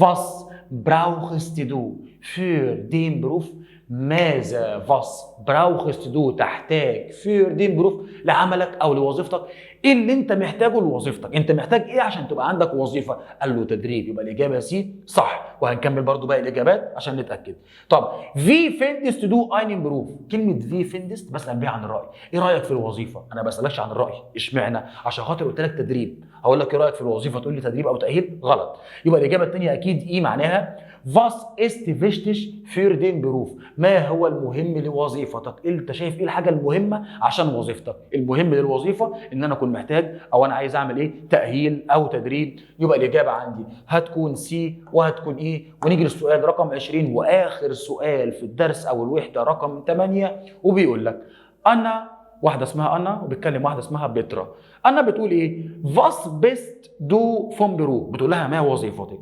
S1: فاس براوخست دو فور دين بروف، ماذا فاس براوخست دو تحتاج فور دين بروف لعملك او لوظيفتك؟ ايه اللي انت محتاجه لوظيفتك؟ انت محتاج ايه عشان تبقى عندك وظيفه؟ قال له تدريب، يبقى الاجابه سي صح. وهنكمل برضو باقي الاجابات عشان نتاكد. طب في فيندست دو اين امبروف، كلمه في فيندست بسال بيها عن الراي. ايه رايك في الوظيفه؟ انا ما بسالكش عن الراي. اشمعنى؟ عشان خاطر قلت لك تدريب. هقول لك ايه رايك في الوظيفه، تقول لي تدريب او تاهيل؟ غلط. يبقى الاجابه الثانيه اكيد ايه معناها فاس است فيشتش فير دين بروف، ما هو المهم لوظيفتك؟ انت شايف ايه الحاجه المهمه عشان وظيفتك؟ المهم للوظيفه ان انا اكون محتاج او انا عايز اعمل ايه؟ تاهيل او تدريب. يبقى الاجابه عندي هتكون سي وهتكون ايه. ونيجي للسؤال رقم 20 واخر سؤال في الدرس او الوحده رقم 8، وبيقول لك انا، واحده اسمها انا وبتكلم واحده اسمها بيترا. انا بتقول ايه؟ فاس بيست دو فون برو، بتقول لها ما وظيفتك؟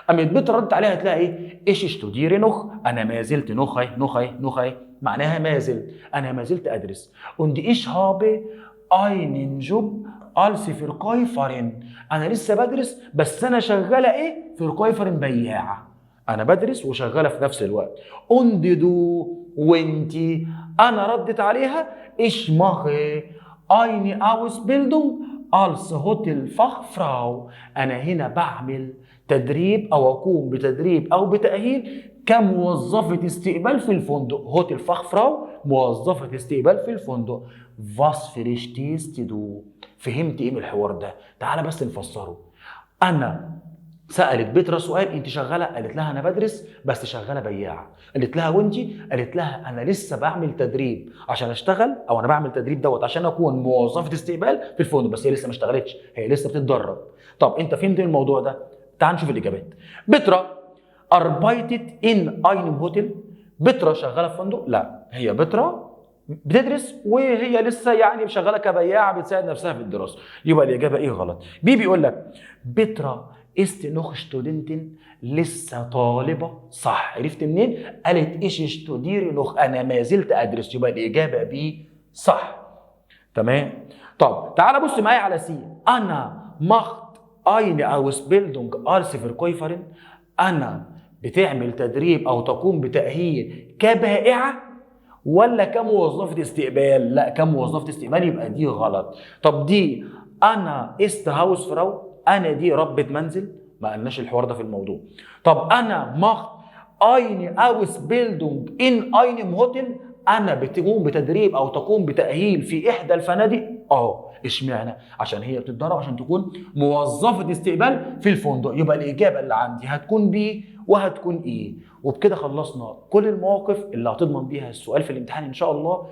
S1: قامت بيترا ردت عليها هتلاقي ايه؟ ايش اشتوديري نخ، انا ما زلت نخي معناها ما زلت، انا ما زلت ادرس. und ich habe einen Job als Verkäuferin، انا لسه بدرس بس انا شغاله ايه؟ Verkäuferin، بياعه. انا بدرس وشغاله في نفس الوقت. und du وانتي، انا ردت عليها ich mache eine Ausbildung als Hotelfachfrau، انا هنا بعمل تدريب او اقوم بتدريب او بتاهيل كموظفه استقبال في الفندق. هوتيل فاخفراو، موظفه استقبال في الفندق. فاس فريشتيست دو، فهمت ايه من الحوار ده؟ تعالى بس نفسره. انا سالت بترا سؤال، انت شغاله؟ قالت لها انا بدرس بس شغاله بياعه. قالت لها وانتي؟ قالت لها انا لسه بعمل تدريب عشان اشتغل، او انا بعمل تدريب دوت عشان اكون موظفه استقبال في الفندق، بس هي لسه ما اشتغلتش، هي لسه بتتدرب. طب انت فهمت الموضوع ده؟ تعال نشوف الاجابات. بترا arbeitet in einem Hotel. بترا شغاله في فندق؟ لا، هي بترا بتدرس وهي لسه يعني شغاله كبياعه بتساعد نفسها في الدراسه. يبقى الاجابه ايه غلط؟ بي بيقول لك بترا است نوخ ستودنتن، لسه طالبه. صح. عرفت منين؟ قالت ايش شتوديري نوخ، انا ما زلت ادرس. يبقى الاجابه بي صح. تمام. طب تعال بص معايا على سي. انا ماخت اين اوسبيلدونج als Verkäuferin. انا بتعمل تدريب او تقوم بتاهيل كبائعه ولا كموظفه استقبال؟ لا، كموظفه استقبال، يبقى دي غلط. طب دي انا است هاوس فراو، انا دي ربة منزل، ما قلناش الحوار ده في الموضوع. طب انا ماخت اين اوسبيلدونج ان اينم هوتل، انا بتقوم بتدريب او تقوم بتاهيل في احدى الفنادق. اشمعنى؟ عشان هي بتتدرب عشان تكون موظفه استقبال في الفندق. يبقى الاجابه اللي عندي هتكون بي وهتكون ايه. وبكده خلصنا كل المواقف اللي هتضمن بيها السؤال في الامتحان ان شاء الله،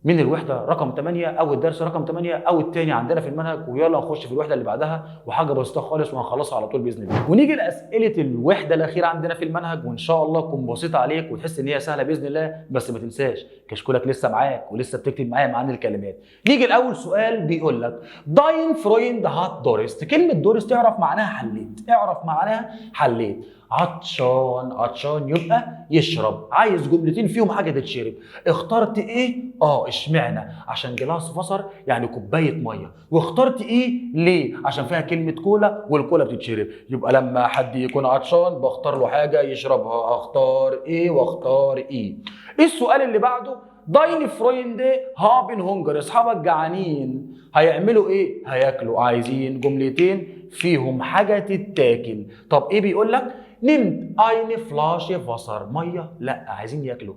S1: من الوحده رقم 8 او الدرس رقم 8 او الثاني عندنا في المنهج. ويلا نخش في الوحده اللي بعدها، وحاجه بسيطه خالص وهنخلصها على طول باذن الله. ونيجي لاسئله الوحده الاخيره عندنا في المنهج، وان شاء الله تكون بسيطه عليك وتحس ان هي سهله باذن الله. بس ما تنساش كشكولك لسه معاك ولسه بتكتب معايا معاني الكلمات. نيجي لاول سؤال بيقول لك داين فرويند هات دورست. كلمه دورست تعرف معناها حليت، اعرف معناها حليت. عطشان، عطشان يبقى يشرب. عايز جملتين فيهم حاجه تتشرب. اخترت ايه؟ اشمعنى؟ عشان جلاس فصر يعني كوبايه ميه. واخترت ايه؟ ليه؟ عشان فيها كلمه كولا والكولا بتتشرب. يبقى لما حد يكون عطشان بختار له حاجه يشربها. اختار ايه واختار ايه. السؤال اللي بعده داين فرويند هابن هونجر. اصحابك جعانين هيعملوا ايه؟ هياكلوا. عايزين جملتين فيهم حاجه تتاكل. طب ايه بيقول لك؟ نمت اين فلاش فصر، ميه؟ لا، عايزين ياكلوا.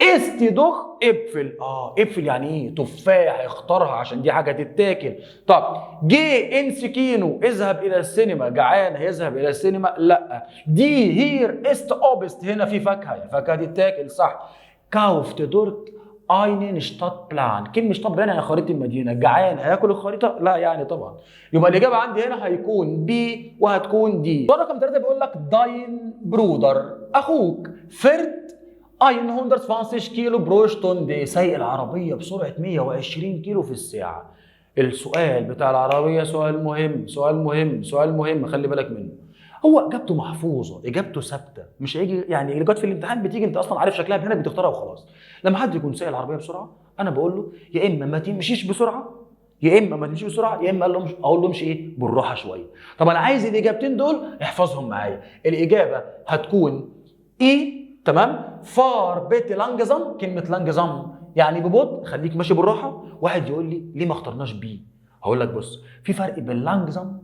S1: است دوخ ابفل. ابفل يعني ايه؟ تفاح. اختارها عشان دي حاجه تتاكل. طب جي انسكينو، اذهب الى السينما. جعان هيذهب الى السينما؟ لا. دي هير است اوبست، هنا في فاكهه، الفاكهه تتاكل. صح. كاوفت دورت اينن شتات بلان. كلمه شتات بلان يعني خريطه المدينه. جعان هياكل الخريطه؟ لا يعني طبعا. يبقى الاجابه عندي هنا هيكون بي وهتكون دي. رقم 3 بيقول لك داين برودر، اخوك فرد 120 كيلو بروشتون دي، سايق العربيه بسرعه 120 كيلو في الساعه. السؤال بتاع العربيه سؤال مهم، سؤال مهم، سؤال مهم، خلي بالك منه. هو اجابته محفوظه، اجابته ثابته، مش هيجي يعني الاجابات في الامتحان بتيجي انت اصلا عارف شكلها هنا بتختارها وخلاص. لما حد يكون سايق العربيه بسرعه انا بقول له يا اما ما تمشيش بسرعه، يا اما ما تمشيش بسرعه، يا اما اقول له امشي ايه؟ بالراحه شويه. طب انا عايز الاجابتين دول احفظهم معايا. الاجابه هتكون ايه؟ تمام. فار بيت لانجزام. كلمه لانجزام يعني ببطء، خليك ماشي بالراحه. واحد يقول لي ليه ما اخترناش بي؟ هقول لك بص، في فرق بين لانجزام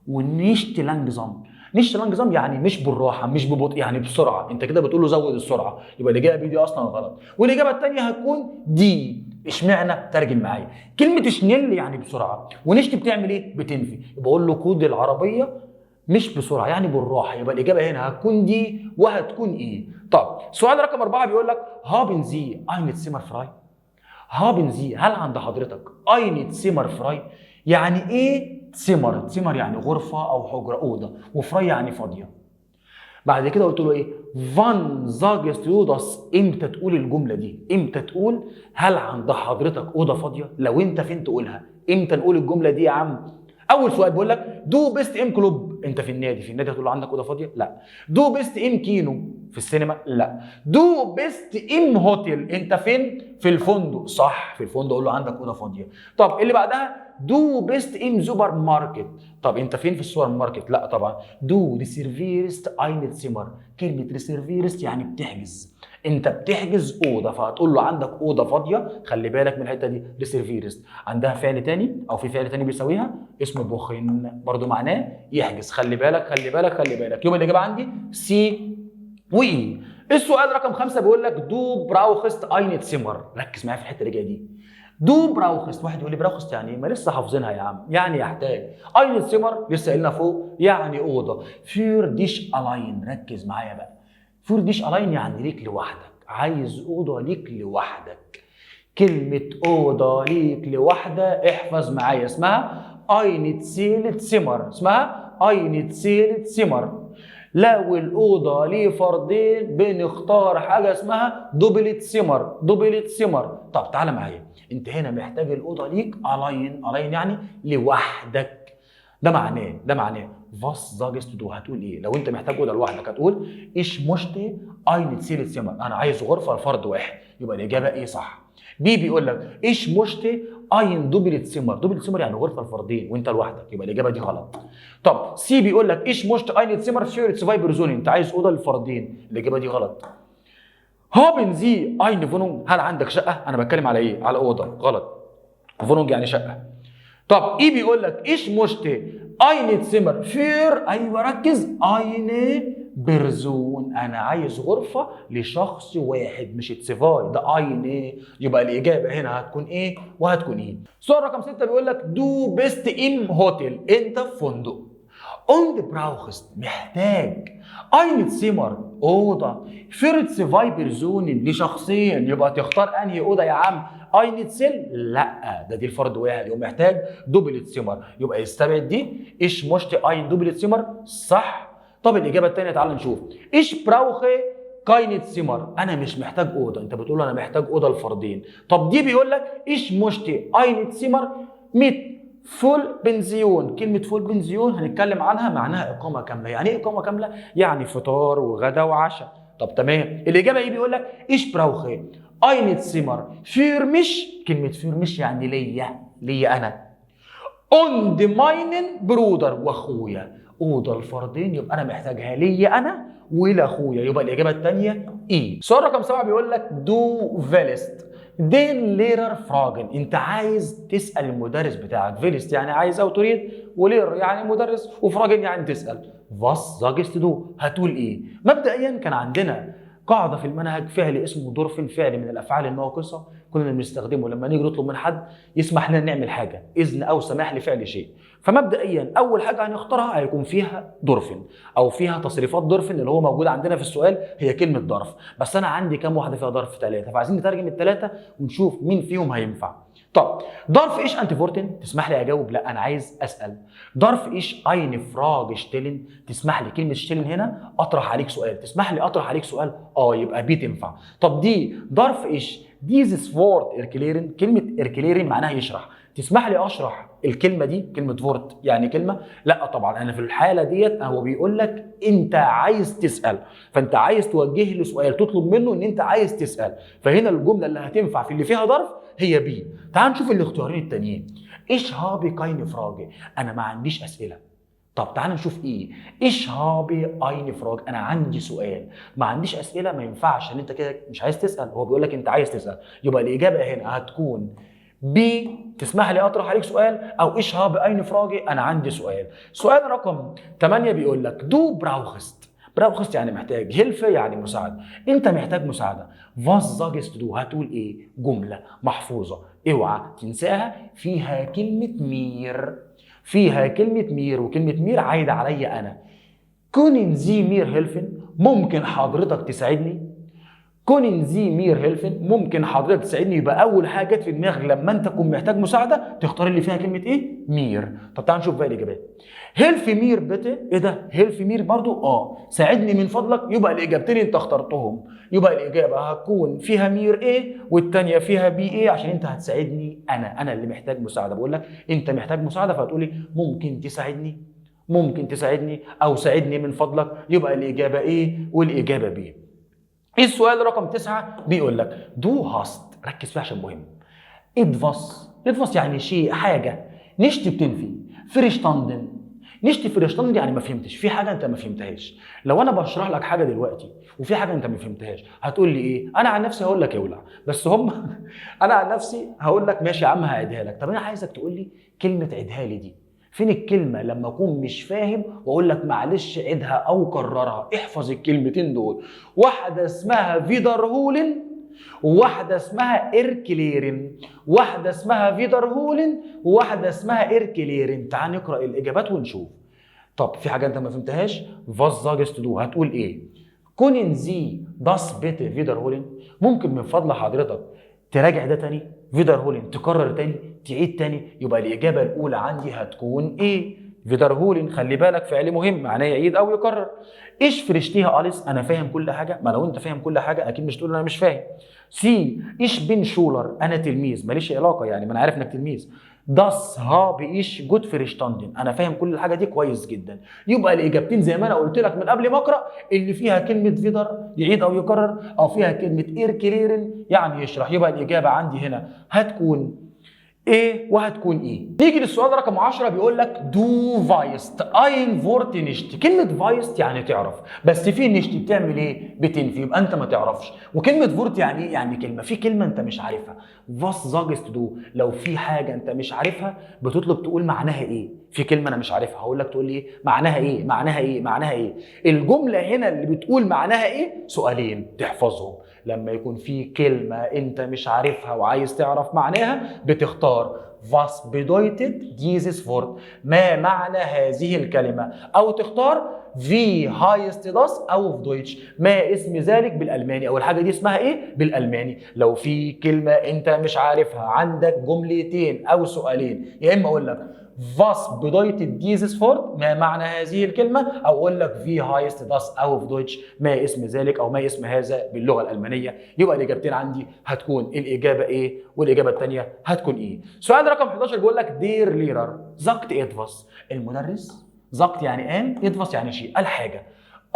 S1: ونيشت لانجزام. نيشت لانجزام يعني مش بالراحه، مش ببطء، يعني بسرعه. انت كده بتقول له زود السرعه، يبقى الاجابه دي اصلا غلط. والاجابه الثانيه هتكون دي. اشمعنى؟ ترجم معايا. كلمه شنيل يعني بسرعه، ونشت بتعمل ايه؟ بتنفي. يبقى اقول له كود العربيه مش بسرعه يعني بالراحه. يبقى الاجابه هنا هتكون دي وهتكون ايه. طب سؤال رقم 4 بيقول لك هابن زي اينت سيمر فراي. هابن زي، هل عند حضرتك اينت سيمر فراي؟ يعني ايه سيمر؟ سيمر يعني غرفه او حجره، اوضه، وفراي يعني فاضيه. بعد كده قلت له ايه؟ فان زاجست يوداس. امتى تقول الجمله دي؟ امتى تقول هل عند حضرتك اوضه فاضيه؟ لو انت فين تقولها؟ امتى نقول الجمله دي يا عم؟ اول سؤال بيقول لك دو بيست ام كلوب. انت في النادي، في النادي هتقول له عندك اوضه فاضيه؟ لا. دو بيست ام كينو. في السينما؟ لا. دو بيست ام هوتيل. انت فين؟ في الفندق. صح، في الفندق اقول له عندك اوضه فاضيه. طب اللي بعدها دو بيست ام سوبر ماركت. طب انت فين في السوبر ماركت؟ لا طبعا. دو ريسيرفيرست اينت سيمر. كلمه ريسيرفيرست يعني بتحجز، انت بتحجز اوضه، فهتقول له عندك اوضه فاضيه. خلي بالك من الحته دي. ريسيرفيرست عندها فعل تاني او في فعل تاني بيساويها اسمه بوخن، برضو معناه يحجز. خلي بالك خلي بالك خلي بالك. يوم الاجابه عندي سي واي. السؤال رقم 5 بيقول لك دو براوخست اينت سيمر. ركز معايا في الحته اللي جايه دي. دو براوخست، واحد يقول لي براوخست يعني ما لسه حافظينها يا عم، يعني يحتاج. اين سيمر لسه قايلنا فوق يعني اوضه. فير ديش الاين، ركز معايا بقى. فير ديش الاين يعني ليك لوحدك، عايز اوضه ليك لوحدك. كلمه اوضه ليك لوحدك احفظ معايا اسمها اين تسيلت سيمر، اسمها اين تسيلت سيمر. لو الأوضة ليه فردين بنختار حاجة اسمها دوبلت سيمر، دوبلت سيمر. طب تعالى معايا، انت هنا محتاج الأوضة ليك ألاين، ألاين يعني لوحدك. ده معناه فاس زاجست دو، هتقول ايه؟ لو انت محتاج أوضة لوحدك هتقول ايش مشتي اين تسيلت سيمر، انا عايز غرفة لفرد واحد، يبقى الإجابة ايه صح. بي بيقول لك ايش مشتي اين دوبلت سيمر، دوبلت سيمر يعني غرفه لفردين وانت لوحدك، يبقى الاجابه دي غلط. طب سي بيقول لك ايش مشت اين سيمر فيرت سفاي بيرزوني، انت عايز اوضه للفردين، الاجابه دي غلط. هابن زي اين فونونج، هل عندك شقه؟ انا بتكلم على ايه؟ على اوضه، غلط. فونونج يعني شقه. طب ايه بيقول لك ايش مشت اين سيمر فير، ايوه ركز، اين بيرزون، انا عايز غرفه لشخص واحد مش اتسفاي، ده اين. يبقى الاجابه هنا هتكون ايه وهتكون ايه. سؤال رقم 6 بيقول لك دو بيست ام هوتيل، انت في فندق. und brauchst محتاج اين سيمر اوضه فيرت سفاي بيرزونين لشخصين، يبقى تختار انهي اوضه يا عم؟ اين سيل؟ لا ده دي الفرد واحد، يبقى محتاج دوبلت سيمر، يبقى يستبعد دي. ايش مشت اين دوبلت سيمر صح. طب الاجابه الثانيه تعال نشوف. ايش براوخي كاينت سيمر، انا مش محتاج اوضه، انت بتقول انا محتاج اوضه لفردين. طب دي بيقول لك ايش مشتي اينت سيمر ميت فول بنزيون. كلمه فول بنزيون هنتكلم عنها، معناها اقامه كامله. يعني ايه اقامه كامله؟ يعني فطار وغدا وعشاء. طب تمام، الاجابه ايه؟ بيقول لك ايش براوخي اينت سيمر فير مش، كلمه فير مش يعني ليا انا. اوند ماينن برودر، واخويا، اوضه الفردين يبقى انا محتاجها ليا انا ولاخويا، يبقى الاجابه الثانيه ايه. سؤال رقم 7 بيقول لك دو فيلست دين ليرر فراجن، انت عايز تسال المدرس بتاعك. فيلست يعني عايز او تريد، ولير يعني مدرس، وفراجن يعني تسال. فاس زاجست دو، هتقول ايه؟ مبدئيا كان عندنا قاعده في المنهج، فعل اسمه دورفين، فعل من الافعال الناقصه كنا بنستخدمه لما نيجي نطلب من حد يسمح لنا نعمل حاجه، اذن او سماح لفعل شيء. فمبدئيا اول حاجه هنختارها هيكون فيها دورفين او فيها تصريفات دورفين اللي هو موجود عندنا في السؤال، هي كلمه ظرف. بس انا عندي كام واحده فيها ظرف؟ 3، فعايزين نترجم الثلاثه ونشوف مين فيهم هينفع. طب ظرف ايش انت فورتن، تسمح لي اجاوب؟ لا انا عايز اسال. ظرف ايش اين فراج شتيلن، تسمح لي كلمه شتيلن هنا اطرح عليك سؤال، تسمح لي اطرح عليك سؤال؟ يبقى بي تنفع. طب دي ظرف ايش ديزس وورد اركليرن، كلمه اركليرن معناها يشرح، تسمح لي اشرح الكلمه دي؟ كلمه فورت يعني كلمه؟ لا طبعا. انا في الحاله ديت هو بيقول لك انت عايز تسال، فانت عايز توجه له سؤال، تطلب منه ان انت عايز تسال، فهنا الجمله اللي هتنفع في اللي فيها ظرف هي بي. تعال نشوف الاختيارين التانيين. ايش هابي كاين فراجي، انا ما عنديش اسئله. طب تعال نشوف ايه. ايش هابي اين فراج، انا عندي سؤال، ما عنديش اسئله، ما ينفعش ان انت كده مش عايز تسال، هو بيقول لك انت عايز تسال، يبقى الاجابه هنا هتكون بي، تسمح لي اطرح عليك سؤال، او ايش هابي اين فراجي انا عندي سؤال. سؤال رقم 8 بيقول لك دو براوخست، براوخست يعني محتاج، هيلف يعني مساعده، انت محتاج مساعده. فاس زاجست دو، هتقول ايه؟ جمله محفوظه اوعى تنساها، فيها كلمه مير، فيها كلمة مير، وكلمة مير عايدة عليا أنا. كونن زي مير هيلفن، ممكن حضرتك تساعدني. كونن زي مير هيلفن، ممكن حضرتك تساعدني. يبقى أول حاجة جت في دماغك لما أنت تكون محتاج مساعدة تختار اللي فيها كلمة إيه؟ مير. طب تعال نشوف بقى الإجابات. هيلف مير بيتي، إيه ده؟ هيلف مير برضو؟ ساعدني من فضلك. يبقى الإجابتين أنت اخترتهم، يبقى الإجابة هتكون فيها مير إيه والتانية فيها بي إيه، عشان أنت هتساعدني أنا اللي محتاج مساعدة. بقول لك أنت محتاج مساعدة فهتقولي ممكن تساعدني، ممكن تساعدني، أو ساعدني من فضلك. يبقى الإجابة إيه والإجابة بي. السؤال رقم 9 بيقول لك دو هاست، ركز فيها عشان مهم. ادفاس يعني شيء، حاجه. نشتي بتنفي، فريشتاندن، نشتي فريشتاندن يعني ما فهمتش، في حاجه انت ما فهمتهاش. لو انا بشرح لك حاجه دلوقتي وفي حاجه انت ما فهمتهاش هتقول لي ايه؟ انا عن نفسي هقول لك اولع، بس هم انا عن نفسي هقول لك ماشي يا عم هعيدها لك. طب انا عايزك تقول لي كلمه عيدها لي دي فين الكلمه، لما اكون مش فاهم واقول لك معلش عيدها او كررها. احفظ الكلمتين دول، واحده اسمها فيدرهولن وواحده اسمها إيركليرن، واحده اسمها فيدرهولن، وواحده اسمها إيركليرن. تعال نقرا الاجابات ونشوف. طب في حاجه انت ما فهمتهاش؟ was sagst du هتقول ايه؟ كونن زي das bitte wiederholen؟ ممكن من فضل حضرتك تراجع ده تاني، فيدرهولن تكرر تاني، تعيد تاني. يبقى الاجابه الاولى عندي هتكون ايه؟ فيدرهولن. خلي بالك فعل مهم معناه يعيد او يكرر. ايش فرشتيها اليس؟ انا فاهم كل حاجه. ما لو انت فاهم كل حاجه اكيد مش تقول انا مش فاهم. سي ايش بين شولر؟ انا تلميذ، ماليش علاقه يعني، ما انا عارف انك تلميذ. داس هاب ايش جود فريشتاندن؟ انا فاهم كل الحاجه دي كويس جدا. يبقى الاجابتين زي ما انا قلت لك من قبل ما اقرا، اللي فيها كلمه فيدر يعيد او يكرر، او فيها كلمه ايركليرن يعني يشرح. يبقى الاجابه عندي هنا هتكون ايه وهتكون ايه. نيجي للسؤال رقم 10 بيقول لك دو فايست اين فورت نشت. كلمه فايست يعني تعرف، بس في نشت بتعمل ايه؟ بتنفي، يبقى انت ما تعرفش. وكلمه فورت يعني ايه؟ يعني كلمه، في كلمه انت مش عارفها. فاس زاجست دو، لو في حاجه انت مش عارفها بتطلب تقول معناها ايه. في كلمه انا مش عارفها هقول لك تقول لي ايه معناها ايه معناها ايه معناها ايه. الجمله هنا اللي بتقول معناها ايه سؤالين تحفظهم. لما يكون في كلمة أنت مش عارفها وعايز تعرف معناها بتختار was bedeutet dieses Wort؟ ما معنى هذه الكلمة؟ أو تختار wie heißt das auf Deutsch؟ ما اسم ذلك بالألماني، أو الحاجة دي اسمها إيه بالألماني. لو في كلمة أنت مش عارفها عندك جملتين أو سؤالين، يا إما أقول لك was bedeutet dieses Wort؟ ما معنى هذه الكلمة، أو أقول لك wie heißt das auf Deutsch؟ ما اسم ذلك أو ما اسم هذا باللغة الألمانية. يبقى الإجابتين عندي هتكون الإجابة إيه والإجابة الثانية هتكون إيه. سؤال رقم 11 بيقول لك der Lehrer sagt etwas. المدرس sagt يعني قال، etwas يعني شيء، قال حاجة.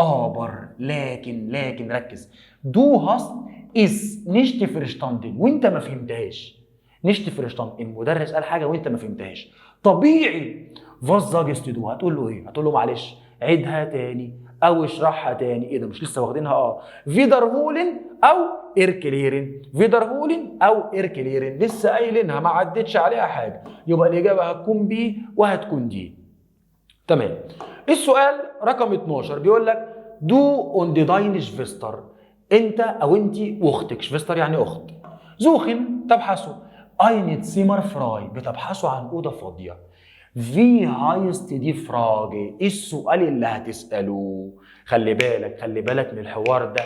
S1: aber لكن ركز، du hast es nicht verstanden وأنت ما فهمتهاش. nicht verstanden، المدرس قال حاجة وأنت ما فهمتهاش. طبيعي was sagst du هتقول له ايه؟ هتقول له معلش عيدها تاني او اشرحها تاني. ايه ده مش لسه واخدينها؟ فيدرهولن او إيركليرن، فيدرهولن او إيركليرن لسه قايلينها ما عدتش عليها حاجه. يبقى الاجابه هتكون بي وهتكون دي. تمام. السؤال رقم 12 بيقول لك دو اون داين شفيستر. انت او انت واختك، شفيستر يعني اخت، زوخن تبحثوا اين زيمر فراي بتبحثوا عن اوضه فاضيه. في هايست دي فراجي، ايه السؤال اللي هتسالوه؟ خلي بالك من الحوار ده.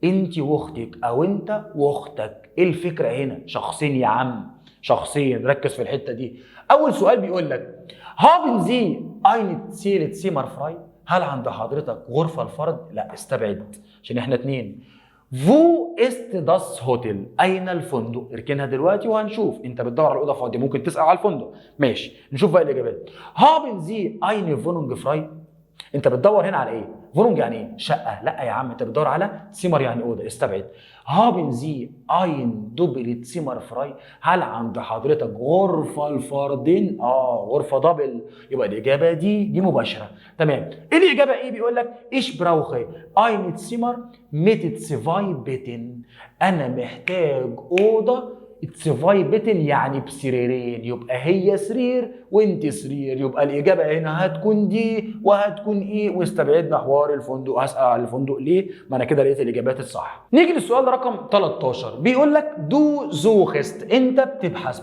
S1: انت واختك او انت واختك، ايه الفكره هنا؟ شخصين يا عم، شخصين، ركز في الحته دي. اول سؤال بيقول لك هابن زي اين تسيلت سيمر فراي؟ هل عند حضرتك غرفه الفرد؟ لا استبعد عشان احنا اتنين. فو است داس هوتيل؟ اين الفندق؟ اركنها دلوقتي وهنشوف. انت بتدور على الاوضه فاضيه، ممكن تسال على الفندق. ماشي نشوف بقى الاجابات. هابن زي اين فونونج فراي؟ انت بتدور هنا على ايه؟ فونونج يعني ايه؟ شقه؟ لا يا عم، انت بتدور على سيمر يعني اوضه، استبعد. هابن زي اين دوبلت سيمر فراي؟ هل عند حضرتك غرفه الفردين؟ غرفه دبل. يبقى الاجابه دي مباشره. تمام. ايه الاجابه ايه؟ بيقول لك ايش براوخي اين سيمر ميتت سيفاي بيتن؟ انا محتاج اوضه اتسفاي بيتن يعني بسريرين. يبقى هي سرير وانت سرير. يبقى الاجابه هنا هتكون دي وهتكون ايه. واستبعدنا حوار الفندق. هسال على الفندق ليه؟ ما انا كده لقيت الاجابات الصح. نيجي للسؤال رقم 13 بيقول لك دو زوخست. انت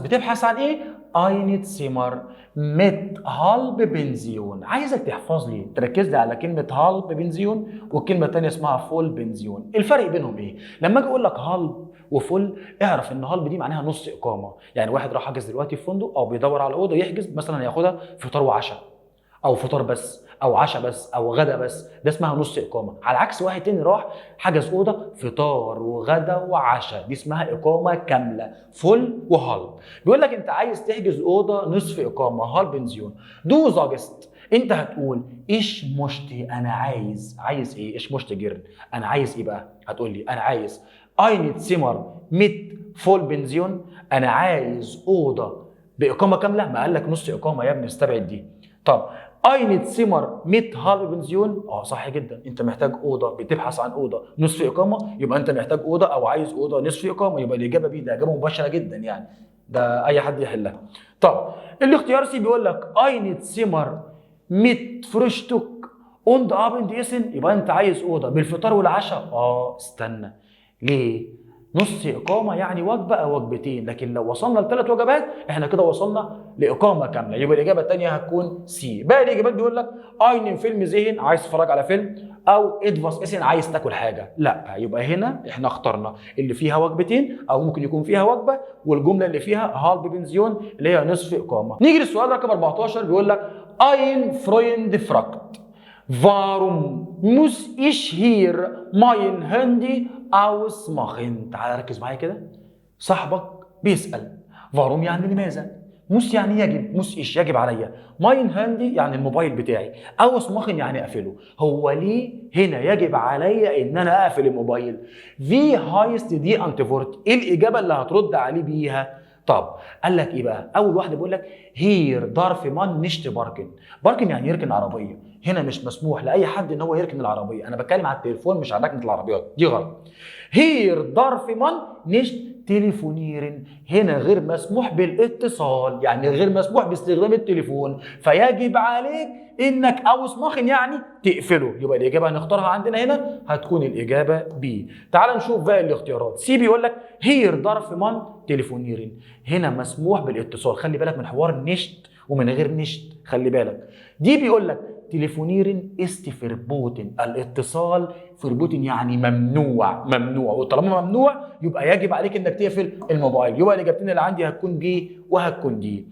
S1: بتبحث عن ايه؟ اين سيمر ميت هالب بنزيون. عايزك تحفظ لي، تركز لي على كلمه هالب بنزيون والكلمه الثانيه اسمها فول بنزيون. الفرق بينهم ايه؟ لما اجي اقول لك هالب وفل، اعرف ان هالب دي معناها نص اقامه. يعني واحد راح حجز دلوقتي في فندق او بيدور على اوضه يحجز، مثلا ياخدها فطار وعشاء او فطار بس او عشاء بس او غدا بس، ده اسمها نص اقامه. على عكس واحد تاني راح حجز اوضه فطار وغدا وعشاء، دي اسمها اقامه كامله، فل وهالب. بيقول لك انت عايز تحجز اوضه نصف اقامه، هالب بنزيون. دو زاجست، انت هتقول ايش مشتي؟ انا عايز ايه؟ ايش مشتي جيرن؟ انا عايز ايه بقى؟ هتقول لي انا عايز اين زيمر ميت فول بنزيون. انا عايز اوضه باقامه كامله. ما قال لك نص اقامه يا ابني، استبعد دي. طب اين زيمر ميت هالب بنزيون؟ صح جدا، انت محتاج اوضه، بتبحث عن اوضه نصف اقامه، يبقى انت محتاج اوضه او عايز اوضه نصف اقامه. يبقى الاجابه بي، ده اجابه مباشره جدا يعني، ده اي حد يحلها. طب الاختيار سي بيقول لك اين زيمر ميت فرشتك und Abendessen؟ يبقى انت عايز اوضه بالفطار والعشاء. استنى، ليه؟ نص إقامة يعني وجبة أو وجبتين، لكن لو وصلنا ل3 وجبات احنا كده وصلنا لإقامة كاملة. يبقى الإجابة الثانية هتكون سي. باقي الإجابات بيقول لك أين فيلم ذهن عايز تتفرج على فيلم، أو إدفاس إسن عايز تاكل حاجة. لا، يبقى هنا احنا اخترنا اللي فيها وجبتين أو ممكن يكون فيها وجبة، والجملة اللي فيها هالب بنزيون اللي هي نصف إقامة. نيجي للسؤال رقم 14 بيقول لك أين فرويند فراكت Warum muss ich hier mein Handy ausmachen؟ تعال ركز معايا كده. صاحبك بيسأل warum يعني لماذا، muss يعني يجب، muss ich يجب عليا، mein Handy يعني الموبايل بتاعي، ausmachen يعني اقفله. هو ليه هنا يجب عليا ان انا اقفل الموبايل؟ wie heißt die Antwort؟ ايه الاجابه اللي هترد عليه بيها؟ طب قال لك ايه بقى؟ اول واحده بيقول لك هير دارف مان نشت باركن. باركن يعني يركن عربيه. هنا مش مسموح لاي حد ان هو يركن العربيه. انا بتكلم على التليفون مش على ركنه العربيات، دي غلط. هير دارف مان نشت تليفونيرن. هنا غير مسموح بالاتصال، يعني غير مسموح باستخدام التليفون، فيجب عليك انك ausmachen يعني تقفله. يبقى الاجابه هنختارها عندنا هنا هتكون الاجابه بي. تعال نشوف بقى الاختيارات. سي بيقول لك هير دارف مان تليفونيرن. هنا مسموح بالاتصال، خلي بالك من حوار نشت ومن غير نشت، خلي بالك. دي بيقول لك تليفونيرن است فيربوتن. الاتصال فيربوتن يعني ممنوع، ممنوع، وطالما ممنوع يبقى يجب عليك انك تقفل الموبايل. يبقى الاجابتين اللي عندي هتكون بي وهتكون دي.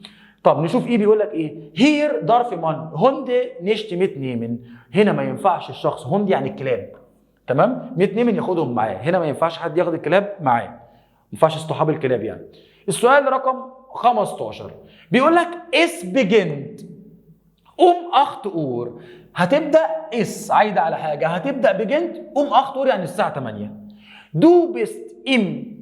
S1: طب نشوف ايه بيقول لك ايه. هير دارف مان هوند نشت متنيمن. هنا ما ينفعش الشخص، هوند يعني الكلاب، تمام، متنيمن ياخدهم معاه. هنا ما ينفعش حد ياخد الكلاب معاه، ما ينفعش اصطحاب الكلاب يعني. السؤال رقم 15 بيقول لك اس بيجنت اخت اور. هتبدا اس عايده على حاجه، هتبدا بجنت اخت اور يعني الساعه 8. دو بيست ام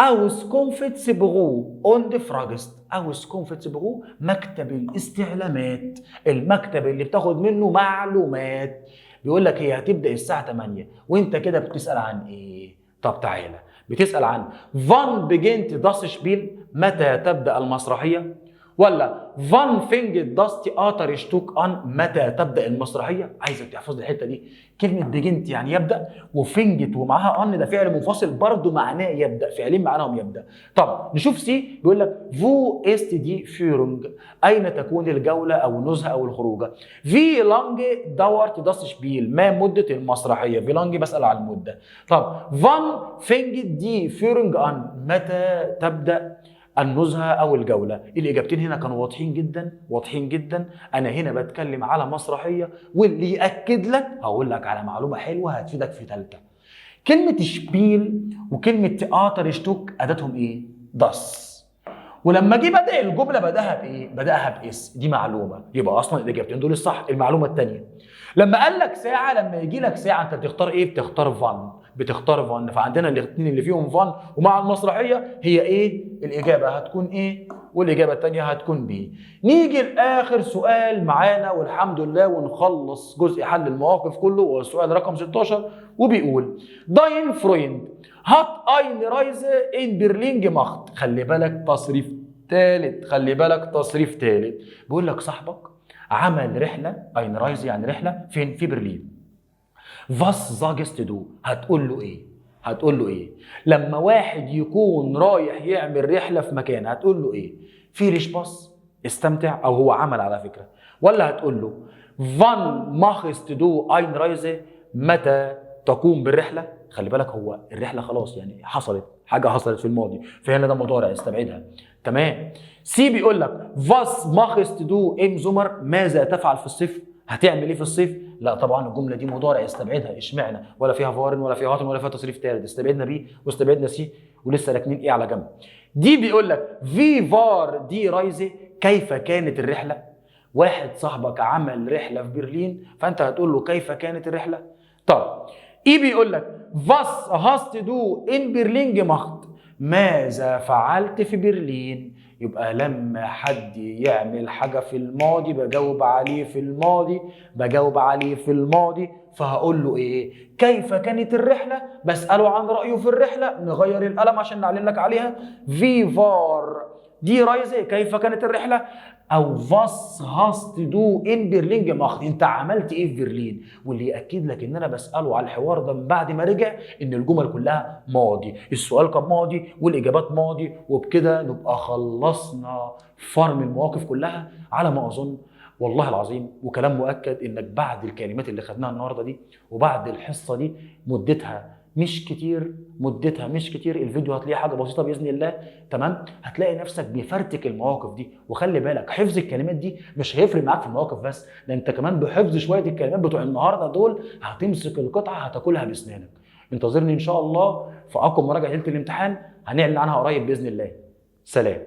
S1: Auskunftsbüro und fragst. Auskunftsbüro مكتب الاستعلامات، المكتب اللي بتاخد منه معلومات. بيقول لك هي هتبدا الساعه 8 وانت كده بتسال عن ايه؟ طب تعالى بتسال عن wann beginnt das Spiel؟ متى تبدا المسرحيه؟ ولا فان فينجت داس تياتر شتوك ان؟ متى تبدا المسرحيه؟ عايزك تحفظ الحته دي. كلمه بيجنت يعني يبدا، وفينجت ومعاها ان ده فعل منفصل برضه معناه يبدا، فعلين معناهم يبدا. طب نشوف سي بيقول لك فو است دي فيرونج. اين تكون الجوله او النزهه او الخروجه؟ في لانج دورت داس شبيل. ما مده المسرحيه؟ في لانج بسال على المده. طب فان فينجت دي فيرونج ان؟ متى تبدا النزهه او الجوله؟ الاجابتين هنا كانوا واضحين جدا، واضحين جدا. انا هنا بتكلم على مسرحيه، واللي ياكد لك هقول لك على معلومه حلوه هتفيدك في ثالثه. كلمه شبيل وكلمه تياتر شتوك اداتهم ايه؟ داس. ولما جه بدا الجمله بداها بايه؟ بداها باس. دي معلومه، يبقى اصلا الاجابتين دول الصح. المعلومه الثانيه لما قال لك ساعه، لما يجي لك ساعه انت بتختار ايه؟ بتختار فان، بتختار فان. فعندنا الاثنين اللي فيهم فان ومع المسرحيه هي ايه؟ الاجابه هتكون ايه؟ والاجابه الثانيه هتكون بي. نيجي لاخر سؤال معانا والحمد لله ونخلص جزء حل المواقف كله، والسؤال رقم 16 وبيقول داين فرويند هات اين رايزه ان برلين جماخت. خلي بالك تصريف ثالث، خلي بالك تصريف ثالث. بيقول لك صاحبك عمل رحله، اين رايزه يعني رحله فين؟ في برلين. فاس زاجست دو. هتقول له ايه؟ هتقول له ايه لما واحد يكون رايح يعمل رحله في مكان؟ هتقول له ايه؟ فيريش باس استمتع، او هو عمل على فكره. ولا هتقول له فان ماخست دو اين رايزه؟ متى تقوم بالرحله؟ خلي بالك هو الرحله خلاص يعني حصلت، حاجه حصلت في الماضي، فهنا ده مضارع استبعدها. تمام. سي بيقول لك فاس ماخست دو ام زمر. ماذا تفعل في الصيف؟ هتعمل ايه في الصيف؟ لا طبعا الجمله دي مضارع استبعدها. اشمعنى؟ ولا فيها فارن ولا فيها هاتن ولا فيها تصريف ثالث. استبعدنا بي واستبعدنا سي ولسه راكنين ايه على جنب. دي بيقول لك في فار دي رايزه. كيف كانت الرحله؟ واحد صاحبك عمل رحله في برلين، فانت هتقول له كيف كانت الرحله. طب ايه بيقول لك فاس هاست دو ان برلين جماخت. ماذا فعلت في برلين؟ يبقى لما حد يعمل حاجة في الماضي بجاوب عليه في الماضي، بجاوب عليه في الماضي. فهقول له ايه؟ كيف كانت الرحلة؟ بسأله عن رأيه في الرحلة. نغير القلم عشان نعلن لك عليها. في فار دي رايزة. كيف كانت الرحلة؟ او فاس هاست دو ان برلين جماخت، انت عملت ايه في برلين؟ واللي ياكد لك ان انا بساله على الحوار ده من بعد ما رجع ان الجمل كلها ماضي، السؤال كان ماضي والاجابات ماضي، وبكده نبقى خلصنا فرم المواقف كلها على ما اظن. والله العظيم وكلام مؤكد انك بعد الكلمات اللي خدناها النهارده دي وبعد الحصه دي مدتها مش كتير، الفيديو هتلاقيه حاجه بسيطه باذن الله. تمام، هتلاقي نفسك بيفرتك المواقف دي. وخلي بالك حفظ الكلمات دي مش هيفرق معاك في المواقف بس، ده انت كمان بحفظ شويه الكلمات بتوع النهارده دول هتمسك القطعه هتاكلها باسنانك. انتظرني ان شاء الله في اقوى مراجعه ليله الامتحان، هنعلن عنها قريب باذن الله. سلام.